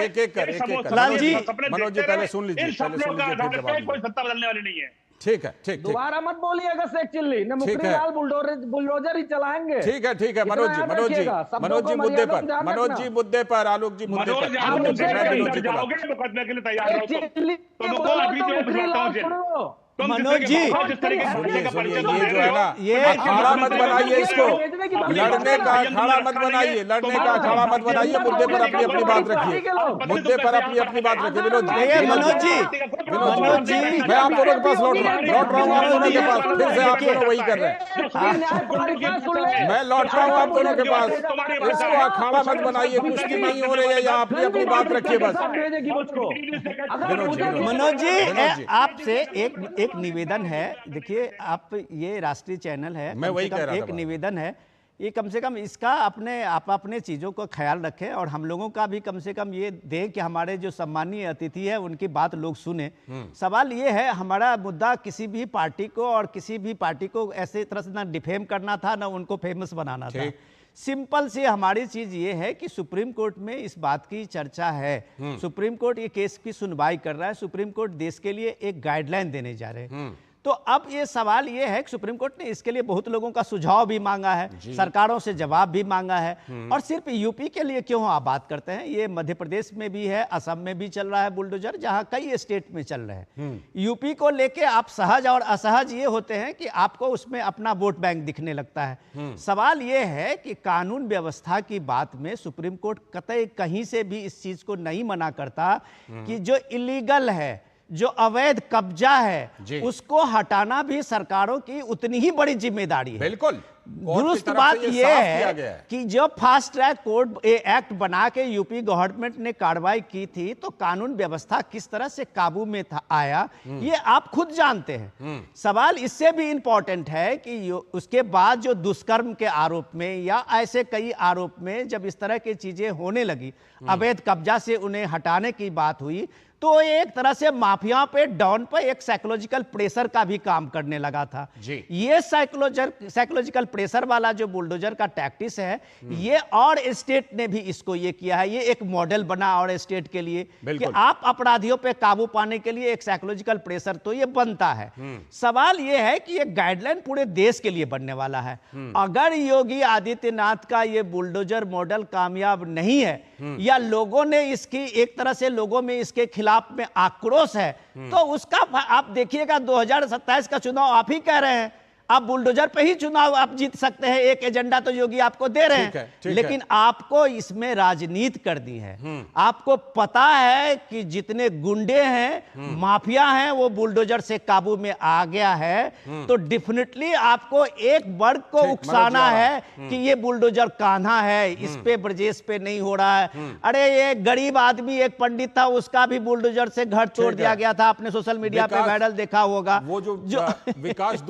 एक कर। लाल जी, मनोज जी पहले सुन लीजिए, कोई सत्ता बदलने वाली नहीं है। ठीक है, दोबारा मत बोलिएगा शेख चिल्ली न, मुकरीलाल बुलडोजर ही चलाएंगे। ठीक है मनोज जी मुद्दे पर, मनोज जी मुद्दे पर, आलोक जी मुद्दे पर। मुकदमे के लिए तैयार हो मनोज जी, ये जो है ना, ये अखाड़ा मत बनाइए, इसको लड़ने का अखाड़ा मत बनाइए, मुद्दे पर अपनी बात रखिए, मुद्दे पर अपनी बात रखिए। मनोज जी मैं आप दोनों के पास लौट रहा हूँ आप दोनों के पास, फिर से आप दोनों वही कर रहे हैं। मैं लौट रहा हूँ आप दोनों के पास, इसको अखाड़ा मत बनाइए, कुश्ती नहीं हो रही है, या अपनी बात रखिए बस। मनोज जी आपसे एक निवेदन है, देखिए आप ये राष्ट्रीय चैनल है, मैं वही कह रहा था, एक निवेदन है, ये कम से कम इसका अपने चीज़ों को ख्याल रखें और हम लोगों का भी कम से कम ये दें कि हमारे जो सम्मानीय अतिथि है उनकी बात लोग सुने। सवाल ये है, हमारा मुद्दा किसी भी पार्टी को और किसी भी पार्टी को ऐसे तरह से ना डिफेम करना था, ना उनको फेमस बनाना था। सिंपल सी हमारी चीज ये है कि सुप्रीम कोर्ट में इस बात की चर्चा है, सुप्रीम कोर्ट ये केस की सुनवाई कर रहा है, सुप्रीम कोर्ट देश के लिए एक गाइडलाइन देने जा रहे हैं। तो अब ये सवाल ये है कि सुप्रीम कोर्ट ने इसके लिए बहुत लोगों का सुझाव भी मांगा है, सरकारों से जवाब भी मांगा है। और सिर्फ यूपी के लिए क्यों आप बात करते हैं, ये मध्य प्रदेश में भी है, असम में भी चल रहा है बुलडोजर, जहां कई स्टेट में चल रहे हैं। यूपी को लेके आप सहज और असहज ये होते हैं कि आपको उसमें अपना वोट बैंक दिखने लगता है। सवाल ये है कि कानून व्यवस्था की बात में सुप्रीम कोर्ट कतई कहीं से भी इस चीज को नहीं मना करता कि जो इलीगल है, जो अवैध कब्जा है, उसको हटाना भी सरकारों की उतनी ही बड़ी जिम्मेदारी है। बिल्कुल, दुरुस्त बात यह है कि जो फास्ट ट्रैक कोर्ट एक्ट बना के यूपी गवर्नमेंट ने कार्रवाई की थी, तो कानून व्यवस्था किस तरह से काबू में आया ये आप खुद जानते हैं। सवाल इससे भी इंपॉर्टेंट है कि उसके बाद जो दुष्कर्म के आरोप में या ऐसे कई आरोप में जब इस तरह की चीजें होने लगी, अवैध कब्जा से उन्हें हटाने की बात हुई, तो एक तरह से माफिया पे डॉन पे एक साइकोलॉजिकल प्रेशर का भी काम करने लगा था। ये साइकोलॉजिकल प्रेशर वाला जो बुलडोजर का टैक्टिस है, ये और स्टेट ने भी इसको ये किया है। ये एक मॉडल बना और स्टेट के लिए कि आप अपराधियों पे काबू पाने के लिए एक साइकोलॉजिकल प्रेशर तो ये बनता है। सवाल ये है कि ये गाइडलाइन पूरे देश के लिए बनने वाला है। अगर योगी आदित्यनाथ का ये बुलडोजर मॉडल कामयाब नहीं है या लोगों ने इसकी एक तरह से लोगों में इसके खिलाफ में आक्रोश है, तो उसका आप देखिएगा 2027 का चुनाव आप ही कह रहे हैं, आप बुलडोजर पे ही चुनाव आप जीत सकते हैं। एक एजेंडा तो योगी आपको दे रहे हैं, लेकिन आपको इसमें राजनीति कर दी है। आपको पता है कि जितने गुंडे हैं, माफिया हैं, वो बुलडोजर से काबू में आ गया है। तो डेफिनेटली आपको एक वर्ग को उकसाना है कि ये बुलडोजर कान्हा है, इस पे ब्रजेश पे नहीं हो रहा है। अरे ये गरीब आदमी एक पंडित था, उसका भी बुलडोजर से घर तोड़ दिया गया था, आपने सोशल मीडिया पे वायरल देखा होगा। वो जो विकास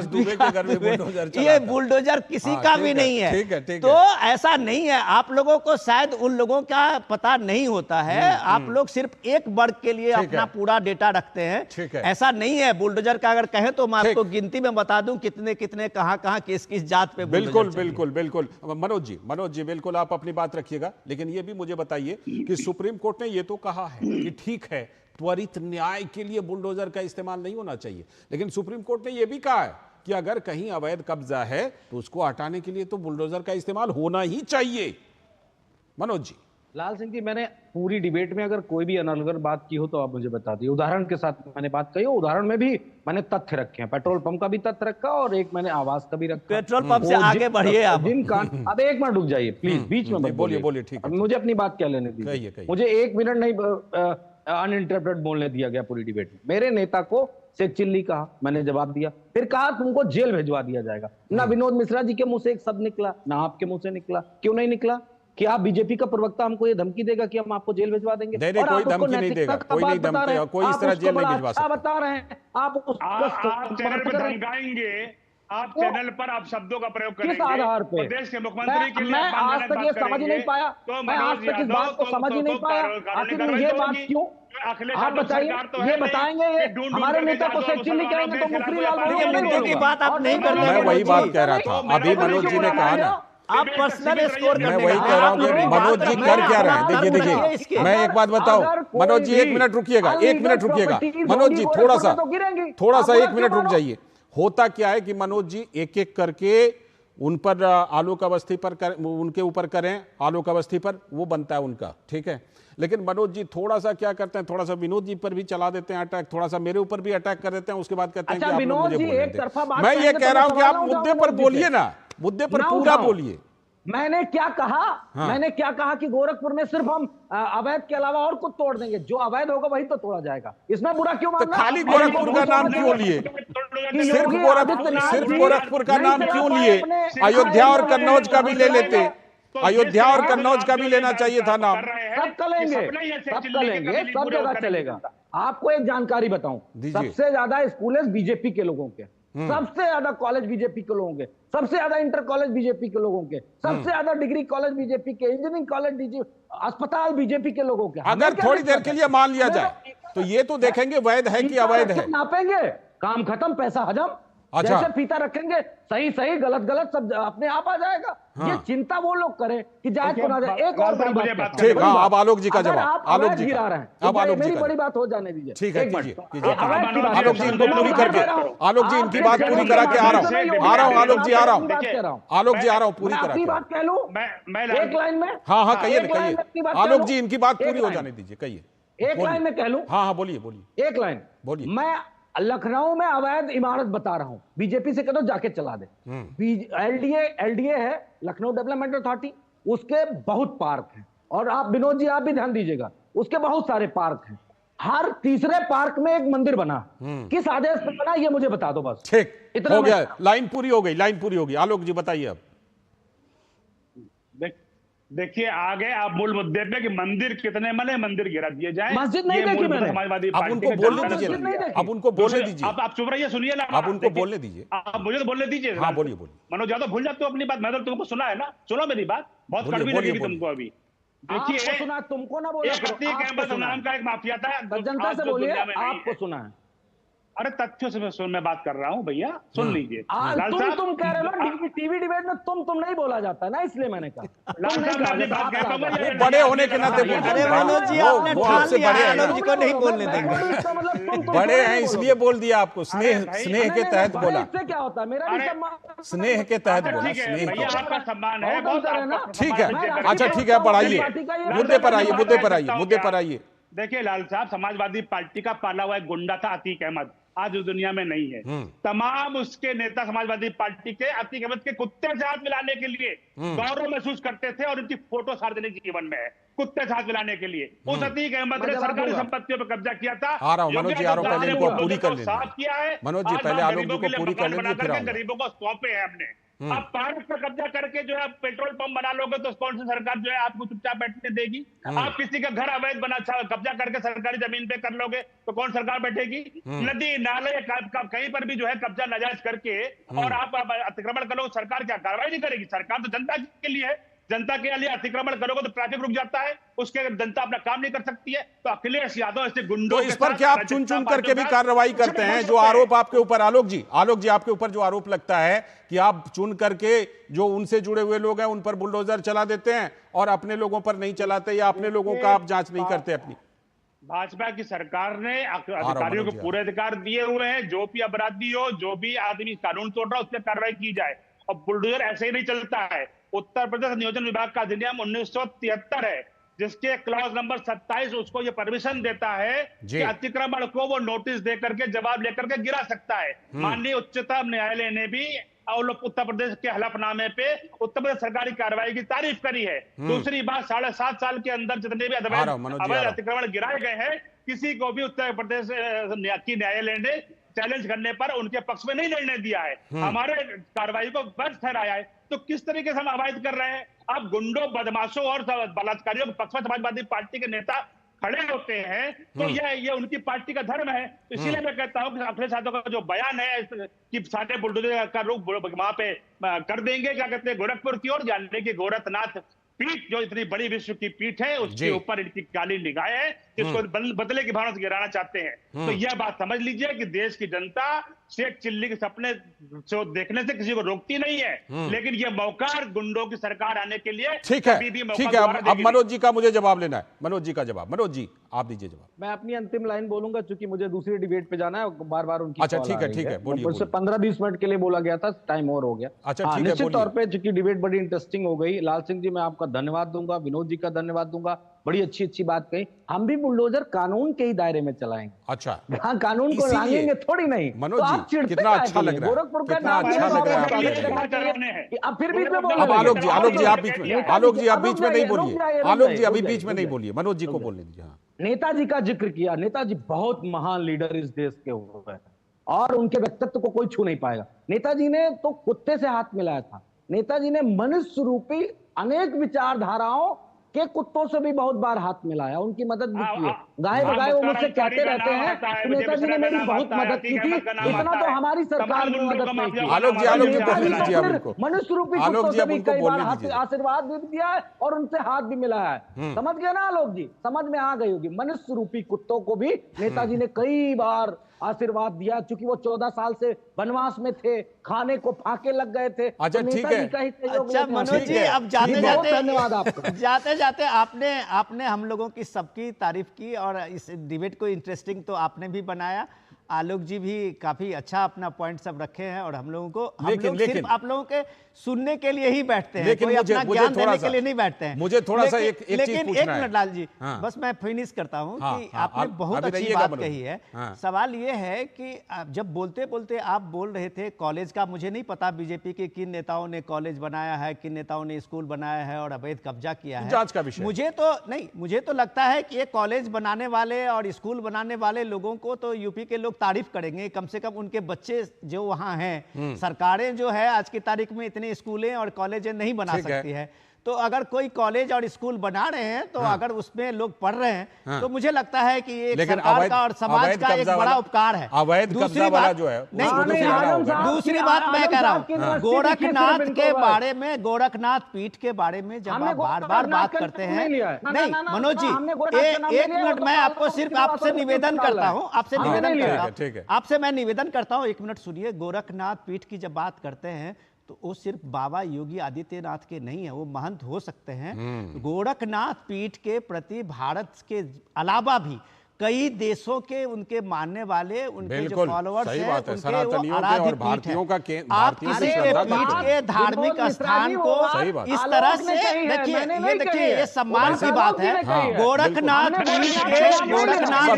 दुबे के घर में बुलडोजर चला ये बुलडोजर किसी का भी नहीं है। ठीक तो ऐसा नहीं है, आप लोगों को शायद उन लोगों का पता नहीं होता है। आप लोग सिर्फ एक वर्ग के लिए अपना पूरा डेटा रखते हैं, ऐसा नहीं है। बुलडोजर का अगर कहें तो मैं आपको गिनती में बता दूं कितने कितने कहां किस जात पे। बिल्कुल मनोज जी बिल्कुल आप अपनी बात रखिएगा, लेकिन ये भी मुझे बताइए कि सुप्रीम कोर्ट ने ये तो कहा है कि ठीक है, त्वरित न्याय के लिए बुलडोजर का इस्तेमाल नहीं होना चाहिए, लेकिन सुप्रीम कोर्ट ने यह भी कहा है कि अगर कहीं अवैध कब्जा है तो उसको हटाने के लिए तो बुलडोजर का इस्तेमाल होना ही चाहिए। मनोज जी। लाल सिंह जी, मैंने पूरी डिबेट में अगर कोई भी अनर्गल बात की हो तो आप मुझे बता दिए। उदाहरण के साथ मैंने बात कही, उदाहरण में भी मैंने तथ्य रखे हैं। पेट्रोल पंप का भी तथ्य रखा और एक मैंने आवाज का भी रखा। पेट्रोल पंप से आगे बढ़िए आप। अब 1 मिनट रुक जाइए प्लीज, बीच में बोलिए। ठीक है, मुझे अपनी बात क्या लेने दीजिए। मुझे 1 मिनट नहीं अनइंटरप्टेड बोलने दिया गया पूरी डिबेट में। मेरे नेता को शेख चिल्ली कहा, मैंने जवाब दिया। फिर कहा तुमको जेल भिजवा दिया जाएगा। ना विनोद मिश्रा जी के मुंह से एक शब्द निकला, ना आपके मुंह से निकला। क्यों नहीं निकला? कि आप बीजेपी का प्रवक्ता हमको ये धमकी देगा कि हम आपको जेल भिजवा देंगे? नहीं, कोई धमकी नहीं देगा, कोई नहीं धमकी, कोई इस तरह जेल नहीं भिजवा सकता। बता रहे हैं आप चैनल पर धमकाएंगे, आप चैनल पर आप शब्दों का प्रयोग करेंगे किस आधार पे? प्रदेश के मुख्यमंत्री के लिए मैं आज तक ये समझ नहीं पाया, मैं आज तक इस बात को समझ ही नहीं पाया। आखिर ये बात क्यों? आप बताइए, ये बताएंगे हमारे नेता को शेख चिल्ली कहेंगे तो मुखरी लाल की बात आप नहीं कर रहे। मैं वही बात कह रहा था, अभी मनोज जी ने कहा ना, आप पर्सनल स्कोर मैं वही कह रहा हूं कि मनोज जी कर क्या रहे हैं। देखिए मैं एक बात बताऊं, मनोज जी 1 मिनट रुकिएगा, 1 मिनट रुकिएगा मनोज जी, थोड़ा सा 1 मिनट रुक जाइए। होता क्या है कि मनोज जी एक एक करके उन पर आलोक अवस्थी पर उनके ऊपर करें, आलोक अवस्थी पर, वो बनता है उनका, ठीक है। लेकिन मनोज जी थोड़ा सा क्या करते हैं, थोड़ा सा विनोद जी पर भी चला देते हैं अटैक, थोड़ा सा मेरे ऊपर भी अटैक कर देते हैं, उसके बाद कहते हैं कि आप लोग मुझे बोलने दें। मैं ये कह रहा हूं कि आप मुद्दे पर बोलिए ना, मुद्दे पर पूरा बोलिए। मैंने क्या कहा? मैंने क्या कहा कि गोरखपुर में सिर्फ हम अवैध के अलावा और कुछ तोड़ देंगे, जो अवैध होगा वही तो तोड़ा जाएगा। इसमें बुरा क्यों मानना? खाली गोरखपुर का नाम क्यों लिए? सिर्फ गोरखपुर का नाम क्यों लिए? अयोध्या और कन्नौज का भी ले लेते, अयोध्या और कन्नौज का भी लेना चाहिए था नाम। सब करेंगे, सब जगह चलेगा। आपको एक जानकारी बताऊं, सबसे ज्यादा स्कूल बीजेपी के लोगों के, सबसे ज्यादा कॉलेज बीजेपी के लोगों के, सबसे ज्यादा इंटर कॉलेज बीजेपी के लोगों के, सबसे ज्यादा डिग्री कॉलेज बीजेपी के, इंजीनियरिंग कॉलेज, अस्पताल बीजेपी के लोगों के। अगर थोड़ी देर के लिए मान लिया जाए तो ये तो देखेंगे वैध है कि अवैध है। नापेंगे, काम खत्म, पैसा हजम। अच्छा। जैसे फीता रखेंगे, सही सही गलत गलत सब अपने आप आ जाएगा। ये चिंता वो लोग करें कि जायज को ना जाए। एक और बड़ी बात, ठीक, हाँ, अब आलोक जी का जवाब, आलोक जी गिरा का, रहे हैं, अब आलोक जी मेरी का बड़ी बात हो जाने दीजिए। ठीक है, कीजिए कीजिए। आलोक जी इनको पूरी करके, आलोक जी इनकी बात पूरी करा के आ रहा हूँ, आलोक जी आ रहा हूँ, आलोक जी आ रहा हूँ, पूरी करा के। बात कह लूं एक लाइन में? हाँ हाँ, कहिए ना, कहिए आलोक जी, इनकी बात पूरी हो जाने दीजिए, कहिए। एक लाइन में कह लूं? हाँ हाँ, बोलिए बोलिए, एक लाइन बोलिए। मैं लखनऊ में अवैध इमारत बता रहा हूं, बीजेपी से कह दो जाके चला दे। एलडीए है, लखनऊ डेवलपमेंट अथॉरिटी, उसके बहुत पार्क हैं। और आप विनोद जी, आप भी ध्यान दीजिएगा, उसके बहुत सारे पार्क हैं। हर तीसरे पार्क में एक मंदिर बना। किस आदेश पर बना, ये मुझे बता दो बस। ठीक, इतना हो गया, लाइन पूरी हो गई, लाइन पूरी हो गई। आलोक जी बताइए अब। देखिए, आगे आप मूल मुद्दे पे कि मंदिर कितने बने, मंदिर गिरा दिए जाए। मस्जिद नहीं देखी मैंने। समाजवादी अब उनको बोलने दीजिए, अब उनको बोलने दीजिए, अब आप चुप रहिए, सुनिए ना, अब उनको बोलने दीजिए, आप मुझे तो बोलने दीजिए। हाँ बोलिए बोलिए। मनोज यादव भूल जाते हो अपनी बात, मैं तो तुमको सुना है ना, सुनो मेरी बात, बहुत कड़वी लगेगी तुमको अभी। देखिए, सुना, तुमको ना बोला, अतीक अहमद नाम का एक माफिया था, जनता से बोलिए, आपको सुना है। अरे तथ्यों से मैं बात कर रहा हूँ भैया, सुन लीजिए। तुम कह रहे हो टीवी डिबेट में तुम नहीं बोला जाता ना, इसलिए मैंने कहा। बड़े होने के नाते बोल अरे मनोज जी, आपने ठान लिया है, आलोक जी को नहीं बोलने देंगे। बड़े हैं इसलिए बोल दिया आपको, स्नेह के तहत बोला, इससे क्या होता है, मेरा भी सम्मान, स्नेह के तहत बोला, स्नेह भैया आपका सम्मान है, ठीक है। अच्छा ठीक है, बढ़ाइए, मुद्दे पर आइए, मुद्दे पर आइए, मुद्दे पर आइए। देखिए लाल साहब, समाजवादी पार्टी का पाला हुआ एक गुंडा था अतीक अहमद, आज उस दुनिया में नहीं है। तमाम उसके नेता समाजवादी पार्टी के अतीक अहमद के कुत्ते से हाथ मिलाने के लिए गौरव महसूस करते थे, और उनकी फोटो सार्वजनिक जीवन में है, कुत्ते से हाथ मिलाने के लिए। उस अतीक अहमद ने सरकारी संपत्तियों पर कब्जा किया था। आ रहा हूं मनोज जी, आरोप पहले इनको पूरी कर लेंगे, साफ किया है मनोज जी, पहले आरोप जी को पूरी कर लेंगे, फिर गरीबों को सौंपे हैं हमने। अब पार्क पर कब्जा करके जो है पेट्रोल पंप बना लोगे तो कौन सी सरकार जो है आपको चुपचाप बैठने देगी? आप किसी का घर अवैध बना कब्जा करके सरकारी जमीन पे कर लोगे तो कौन सरकार बैठेगी? नदी नाले कहीं पर भी जो है कब्जा नाजायज करके और आप अतिक्रमण करोगे, सरकार क्या कार्रवाई नहीं करेगी? सरकार तो जनता के लिए है, जनता के लिए अतिक्रमण करोगे तो ट्रैफिक रुक जाता है, उसके जनता अपना काम नहीं कर सकती है। तो अखिलेश यादव ऐसे गुंडों तो इस पर क्या आप चुन चुन करके भी कार्रवाई करते हैं? जो आरोप आपके ऊपर, आलोक जी आपके ऊपर जो आरोप लगता है कि आप चुन करके जो उनसे जुड़े हुए लोग हैं उन पर बुलडोजर चला देते हैं और अपने लोगों पर नहीं चलाते, या अपने लोगों का आप जांच नहीं करते अपनी? भाजपा की सरकार ने अधिकारियों को पूरे अधिकार दिए हुए हैं, जो भी अपराधी हो, जो भी आदमी कानून तोड़ रहा है उस पर कार्रवाई की जाए। और बुलडोजर ऐसे ही नहीं चलता है। उत्तर प्रदेश नियोजन विभाग का अधिनियम 1973 है, जिसके क्लॉज नंबर 27 उसको ये परमिशन देता है कि अतिक्रमण को वो नोटिस दे करके जवाब लेकर के गिरा सकता है। माननीय उच्चतम न्यायालय ने भी उत्तर प्रदेश के हलफनामे पे उत्तर प्रदेश सरकारी कार्रवाई की तारीफ करी है। दूसरी बात, 7.5 साल के अंदर जितने भी अवैध अतिक्रमण गिराए गए हैं, किसी को भी उत्तर प्रदेश की न्यायालय ने चैलेंज करने पर उनके पक्ष में नहीं निर्णय दिया है, हमारे कार्रवाई को वैध ठहराया है। तो किस तरीके से हम अवैध कर रहे हैं? अब गुंडों, बदमाशों और बलात्कारियों के पक्ष में समाजवादी पार्टी के नेता खड़े होते हैं, तो ये उनकी पार्टी का धर्म है। इसीलिए मैं कहता हूं कि अखिलेश यादव का जो बयान है कि सारे बुलडोजर का रुख वहां पे कर देंगे, क्या कहते हैं, गोरखपुर की ओर, यानी कि गोरखनाथ पीठ जो इतनी बड़ी विश्व की पीठ है, उसके ऊपर इनकी काली निगाह है, जिसको बदले की भावना से गिराना चाहते हैं। तो यह बात समझ लीजिए कि देश की जनता शेख चिल्ली के सपने देखने से किसी को रोकती नहीं है, लेकिन यह मौका गुंडों की सरकार आने के लिए ठीक है, ठीक है। अब मनोज जी का मुझे जवाब लेना है, मनोज जी का जवाब। मनोज जी आप दीजिए जवाब। मैं अपनी अंतिम लाइन बोलूंगा क्योंकि मुझे दूसरी डिबेट पे जाना है, बार बार उनकी। अच्छा ठीक है, ठीक है, बोलिए। 15-20 मिनट के लिए बोला गया था, टाइम और हो गया। अच्छा ठीक है, निश्चित तौर पे चूंकि डिबेट बड़ी इंटरेस्टिंग हो गई, लाल सिंह जी मैं आपका धन्यवाद दूंगा, विनोद जी का धन्यवाद दूंगा, बड़ी अच्छी अच्छी बात कही। हम भी बुलडोजर कानून के ही दायरे में चलाएंगे। अच्छा, कानून को लाएंगे थोड़ी नहीं। मनोज जी कितना अच्छा लग रहा है, गोरखपुर का कितना अच्छा लग रहा है। अब फिर बीच में अब आलोक जी आप बीच में, आलोक जी आप बीच में नहीं बोलिए, आलोक जी अभी बीच में नहीं बोलिए, मनोज जी को बोलने दीजिए। नेताजी का जिक्र किया, नेताजी बहुत महान लीडर इस देश के हुए हैं और उनके व्यक्तित्व को कोई छू नहीं पाएगा। नेताजी ने तो कुत्ते से हाथ मिलाया था, नेताजी ने मनुष्य रूपी अनेक विचारधाराओं के कुत्तों से भी बहुत बार हाथ मिलाया, उनकी मदद भी की है। गाए बगाए वो मुझसे कहते रहते हैं कि नेताजी ने मेरी बहुत मदद की थी, इतना तो हमारी सरकार ने मदद नहीं की। आलोक जी बोलने दीजिए आप उनको। मनुष्य रूपी आलोक कुत्तों जी से अब भी उनको कई बार बोलने दीजिए। आशीर्वाद भी दिया है और उनसे हाथ भी मिला है। समझ गए ना आलोक जी, समझ में आ गई होगी। मनुष्य रूपी कुत्तों को भी नेताजी ने कई बार आशीर्वाद दिया, क्योंकि वो 14 साल से वनवास में थे, खाने को फाके लग गए थे। अच्छा, तो ठीक नेताजी है। का ही सहयोग अच्छा लेते हैं। मनोज जी, है। अब जाते जी, बहुत जाते धन्यवाद आपका। जाते जाते आपने हम लोगों की सबकी तारीफ की और इस डिबेट को इंटरेस्टिंग तो आपने भी बनाया। आलोक जी भी काफी अच्छा अपना पॉइंट सब रखे हैं और हम लोगों को सिर्फ आप लोगों के सुनने के लिए ही बैठते हैं, लेकिन कोई अपना ज्ञान देने के लिए नहीं बैठते हैं। मुझे थोड़ा सा एक चीज लेकिन पूछना एक है। मिनट लाल जी, हाँ। बस मैं फिनिश करता हूं हाँ, कि हाँ, आपने बहुत अभी अच्छी रहिएगा बात मनोज। कही है। हाँ। सवाल ये है कि जब बोलते बोलते आप बोल रहे थे कॉलेज का, मुझे नहीं पता बीजेपी के किन नेताओं ने कॉलेज बनाया है, किन नेताओं ने स्कूल बनाया है और अवैध कब्जा किया है, जांच का विषय। मुझे तो लगता है कि ये कॉलेज बनाने वाले और स्कूल बनाने वाले लोगों को तो यूपी के लोग तारीफ करेंगे, कम से कम उनके बच्चे जो वहां हैं। सरकारें जो है आज की तारीख में इतने स्कूलें और कॉलेजें नहीं बना सकती है, तो अगर कोई कॉलेज और स्कूल बना रहे हैं तो अगर उसमें लोग पढ़ रहे हैं तो मुझे लगता है कि ये सरकार का और समाज का एक बड़ा उपकार है। अवैध कब्जा वाला जो है दूसरी बात मैं कह रहा हूँ, गोरखनाथ के बारे में, गोरखनाथ पीठ के बारे में जब आप बार बार बात करते हैं, नहीं मनोज जी एक मिनट, मैं आपको सिर्फ आपसे निवेदन करता हूँ, आपसे मैं निवेदन करता हूँ, 1 मिनट सुनिए। गोरखनाथ पीठ की जब बात करते हैं तो वो सिर्फ बाबा योगी आदित्यनाथ के नहीं है, वो महंत हो सकते हैं। गोरखनाथ पीठ के प्रति भारत के अलावा भी कई देशों के उनके मानने वाले, उनके जो फॉलोअर्स हैं, उनके वो आराध्य पीठ है। आप किसी पीठ के धार्मिक स्थान को इस तरह से देखिए, ये सम्मान की बात है। गोरखनाथ पीठ के, गोरखनाथ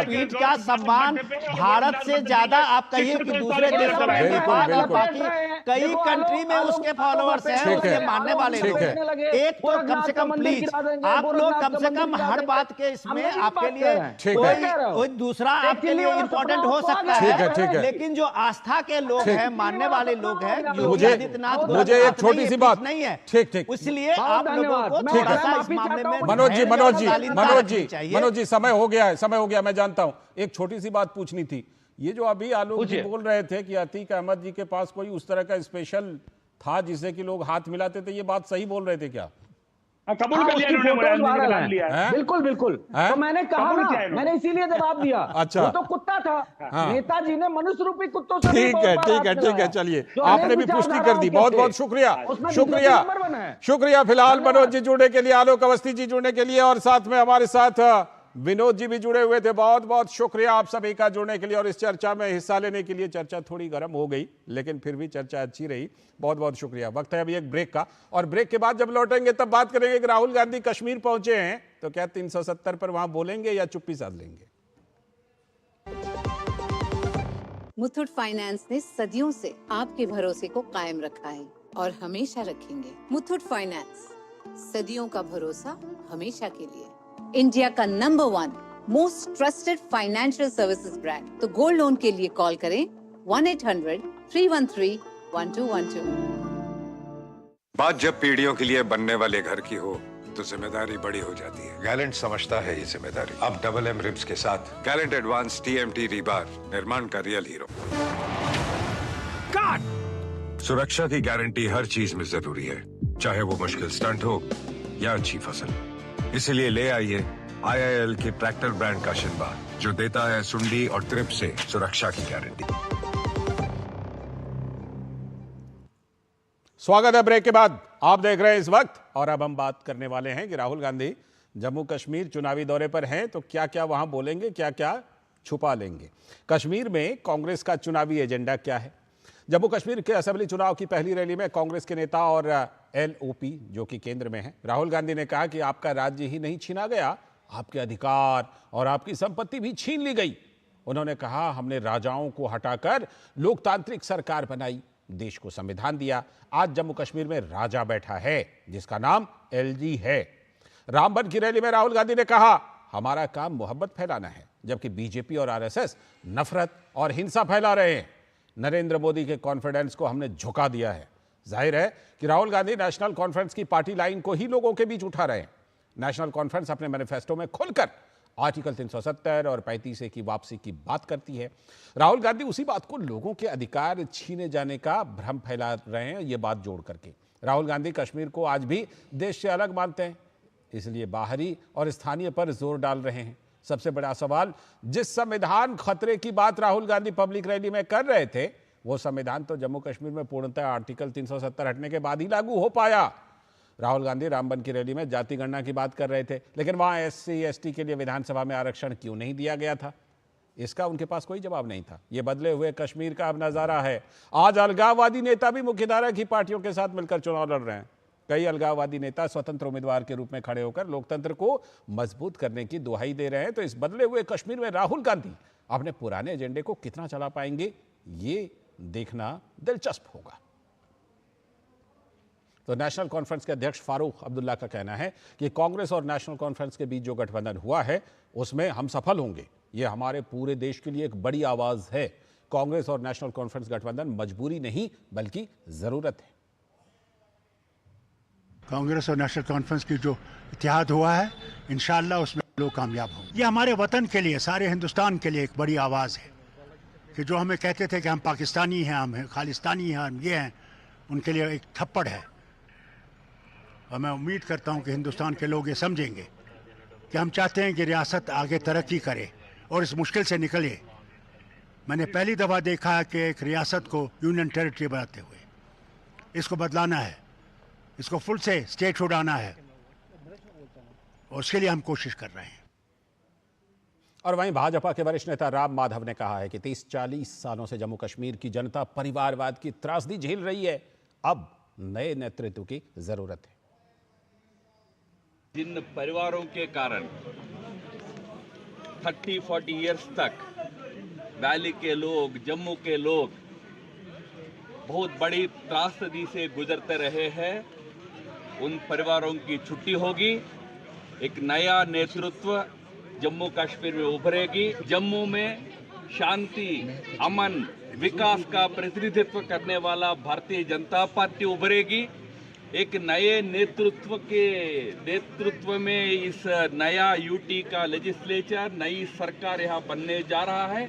पीठ का सम्मान भारत से ज्यादा आप कहिए कि दूसरे देशों में, बाकी कई कंट्री में उसके फॉलोअर्स हैं, उसके मानने वाले लोग हैं। एक तो कम से कम प्लीज आप लोग कम से कम हर बात के इसमें आपके लिए कोई दूसरा आपके लिए इंपॉर्टेंट हो सकता है, लेकिन जो आस्था के लोग हैं, मानने वाले लोग हैं, योगी आदित्यनाथ, मुझे एक छोटी सी बात नहीं है, ठीक इसलिए आप लोगों को थोड़ा सा इस मामले में मनोज जी समय हो गया, मैं जानता हूं। एक छोटी सी बात पूछनी थी, ये जो अभी आलोक जी बोल रहे थे कि अतीक अहमद जी के पास कोई उस तरह का स्पेशल था जिसे कि लोग हाथ मिलाते थे, ये बात सही बोल रहे थे क्या? कबूल कर लिया इन्होंने, बिल्कुल बिल्कुल। तो मैंने कहा ना, मैंने इसीलिए जवाब दिया। अच्छा, वो तो कुत्ता था। नेताजी ने मनुष्य रूपी कुत्तों से ठीक है, चलिए आपने भी पुष्टि कर दी, बहुत बहुत शुक्रिया। फिलहाल मनोज जी जुड़ने के लिए, आलोक अवस्थी जी जुड़ने के लिए, और साथ में हमारे साथ विनोद जी भी जुड़े हुए थे। बहुत बहुत शुक्रिया आप सभी का जुड़ने के लिए और इस चर्चा में हिस्सा लेने के लिए। चर्चा थोड़ी गर्म हो गई, लेकिन फिर भी चर्चा अच्छी रही। बहुत बहुत शुक्रिया। वक्त है अभी एक ब्रेक का, और ब्रेक के बाद जब लौटेंगे तब बात करेंगे कि राहुल गांधी कश्मीर पहुंचे हैं तो क्या 370 पर वहां बोलेंगे या चुप्पी साध लेंगे। मुथूट फाइनेंस ने सदियों से आपके भरोसे को कायम रखा है और हमेशा रखेंगे। मुथूट फाइनेंस, सदियों का भरोसा हमेशा के लिए। इंडिया का number 1 most trusted financial services brand. तो गोल्ड लोन के लिए कॉल करें 1-800-313-1212। बात जब पीढ़ियों के लिए बनने वाले घर की हो तो जिम्मेदारी बड़ी हो जाती है। गैलेंट समझता है ये जिम्मेदारी। अब डबल एम रिब्स के साथ गैलेंट एडवांस TMT रीबार, निर्माण का रियल हीरो। सुरक्षा की गारंटी हर चीज में जरूरी है, चाहे वो मुश्किल स्टंट हो या अच्छी फसल। इसलिए ले आइए IIL के ट्रैक्टर ब्रांड का शिनबा, जो देता है सुंडी और ट्रिप से सुरक्षा की गारंटी। स्वागत है ब्रेक के बाद, आप देख रहे हैं इस वक्त, और अब हम बात करने वाले हैं कि राहुल गांधी जम्मू कश्मीर चुनावी दौरे पर हैं तो क्या क्या वहां बोलेंगे, क्या क्या छुपा लेंगे। कश्मीर में कांग्रेस का चुनावी एजेंडा क्या है। जम्मू कश्मीर के असेंबली चुनाव की पहली रैली में कांग्रेस के नेता और LOP जो कि केंद्र में है, राहुल गांधी ने कहा कि आपका राज्य ही नहीं छीना गया, आपके अधिकार और आपकी संपत्ति भी छीन ली गई। उन्होंने कहा, हमने राजाओं को हटाकर लोकतांत्रिक सरकार बनाई, देश को संविधान दिया। आज जम्मू कश्मीर में राजा बैठा है जिसका नाम LG है। रामबन की रैली में राहुल गांधी ने कहा, हमारा काम मोहब्बत फैलाना है, जबकि बीजेपी और RSS नफरत और हिंसा फैला रहे हैं। नरेंद्र मोदी के कॉन्फिडेंस को हमने झुका दिया है। जाहिर है कि राहुल गांधी नेशनल कॉन्फ्रेंस की पार्टी लाइन को ही लोगों के बीच उठा रहे हैं। नेशनल कॉन्फ्रेंस अपने मैनिफेस्टो में खुलकर आर्टिकल 370 और 35A की वापसी की बात करती है। राहुल गांधी उसी बात को लोगों के अधिकार छीने जाने का भ्रम फैला रहे हैं, ये बात जोड़ करके। राहुल गांधी कश्मीर को आज भी देश से अलग मानते हैं, इसलिए बाहरी और स्थानीय पर जोर डाल रहे हैं। सबसे बड़ा सवाल, जिस संविधान खतरे की बात राहुल गांधी पब्लिक रैली में कर रहे थे, वो संविधान तो जम्मू कश्मीर में पूर्णतः आर्टिकल 370 हटने के बाद ही लागू हो पाया। राहुल गांधी रामबन की रैली में जाति गणना की बात कर रहे थे, लेकिन वहां SC/ST के लिए विधानसभा में आरक्षण क्यों नहीं दिया गया था, इसका उनके पास कोई जवाब नहीं था। ये बदले हुए कश्मीर का अब नजारा है। आज अलगाववादी नेता भी मुख्यधारा की पार्टियों के साथ मिलकर चुनाव लड़ रहे हैं। कई अलगाववादी नेता स्वतंत्र उम्मीदवार के रूप में खड़े होकर लोकतंत्र को मजबूत करने की दुहाई दे रहे हैं। तो इस बदले हुए कश्मीर में राहुल गांधी अपने पुराने एजेंडे को कितना चला पाएंगे, ये देखना दिलचस्प होगा। तो नेशनल कॉन्फ्रेंस के अध्यक्ष फारूक अब्दुल्ला का कहना है कि कांग्रेस और नेशनल कॉन्फ्रेंस के बीच जो गठबंधन हुआ है उसमें हम सफल होंगे। ये हमारे पूरे देश के लिए एक बड़ी आवाज है। कांग्रेस और नेशनल कॉन्फ्रेंस गठबंधन मजबूरी नहीं बल्कि जरूरत है। कांग्रेस और नेशनल कॉन्फ्रेंस की जो इत्तेहाद हुआ है, इंशाअल्लाह उसमें लोग कामयाब होंगे। ये हमारे वतन के लिए, सारे हिंदुस्तान के लिए एक बड़ी आवाज़ है कि जो हमें कहते थे कि हम पाकिस्तानी हैं, हम खालिस्तानी हैं, हम ये हैं, उनके लिए एक थप्पड़ है। और मैं उम्मीद करता हूं कि हिंदुस्तान के लोग ये समझेंगे कि हम चाहते हैं कि रियासत आगे तरक्की करे और इस मुश्किल से निकले। मैंने पहली दफ़ा देखा है कि एक रियासत को यूनियन टेरिटरी बनाते हुए, इसको बदलाना है, इसको फुल से स्टेटहुड आना है, और उसके लिए हम कोशिश कर रहे हैं। और वहीं भाजपा के वरिष्ठ नेता राम माधव ने कहा है कि 30-40 सालों से जम्मू कश्मीर की जनता परिवारवाद की त्रासदी झेल रही है, अब नए नेतृत्व की जरूरत है। जिन परिवारों के कारण 30-40 इयर्स तक वैली के लोग, जम्मू के लोग बहुत बड़ी त्रासदी से गुजरते रहे हैं, उन परिवारों की छुट्टी होगी। एक नया नेतृत्व जम्मू कश्मीर में उभरेगी। जम्मू में शांति, अमन, विकास का प्रतिनिधित्व करने वाला भारतीय जनता पार्टी उभरेगी। एक नए नेतृत्व में इस नया यूटी का लेजिस्लेचर, नई सरकार यहां बनने जा रहा है।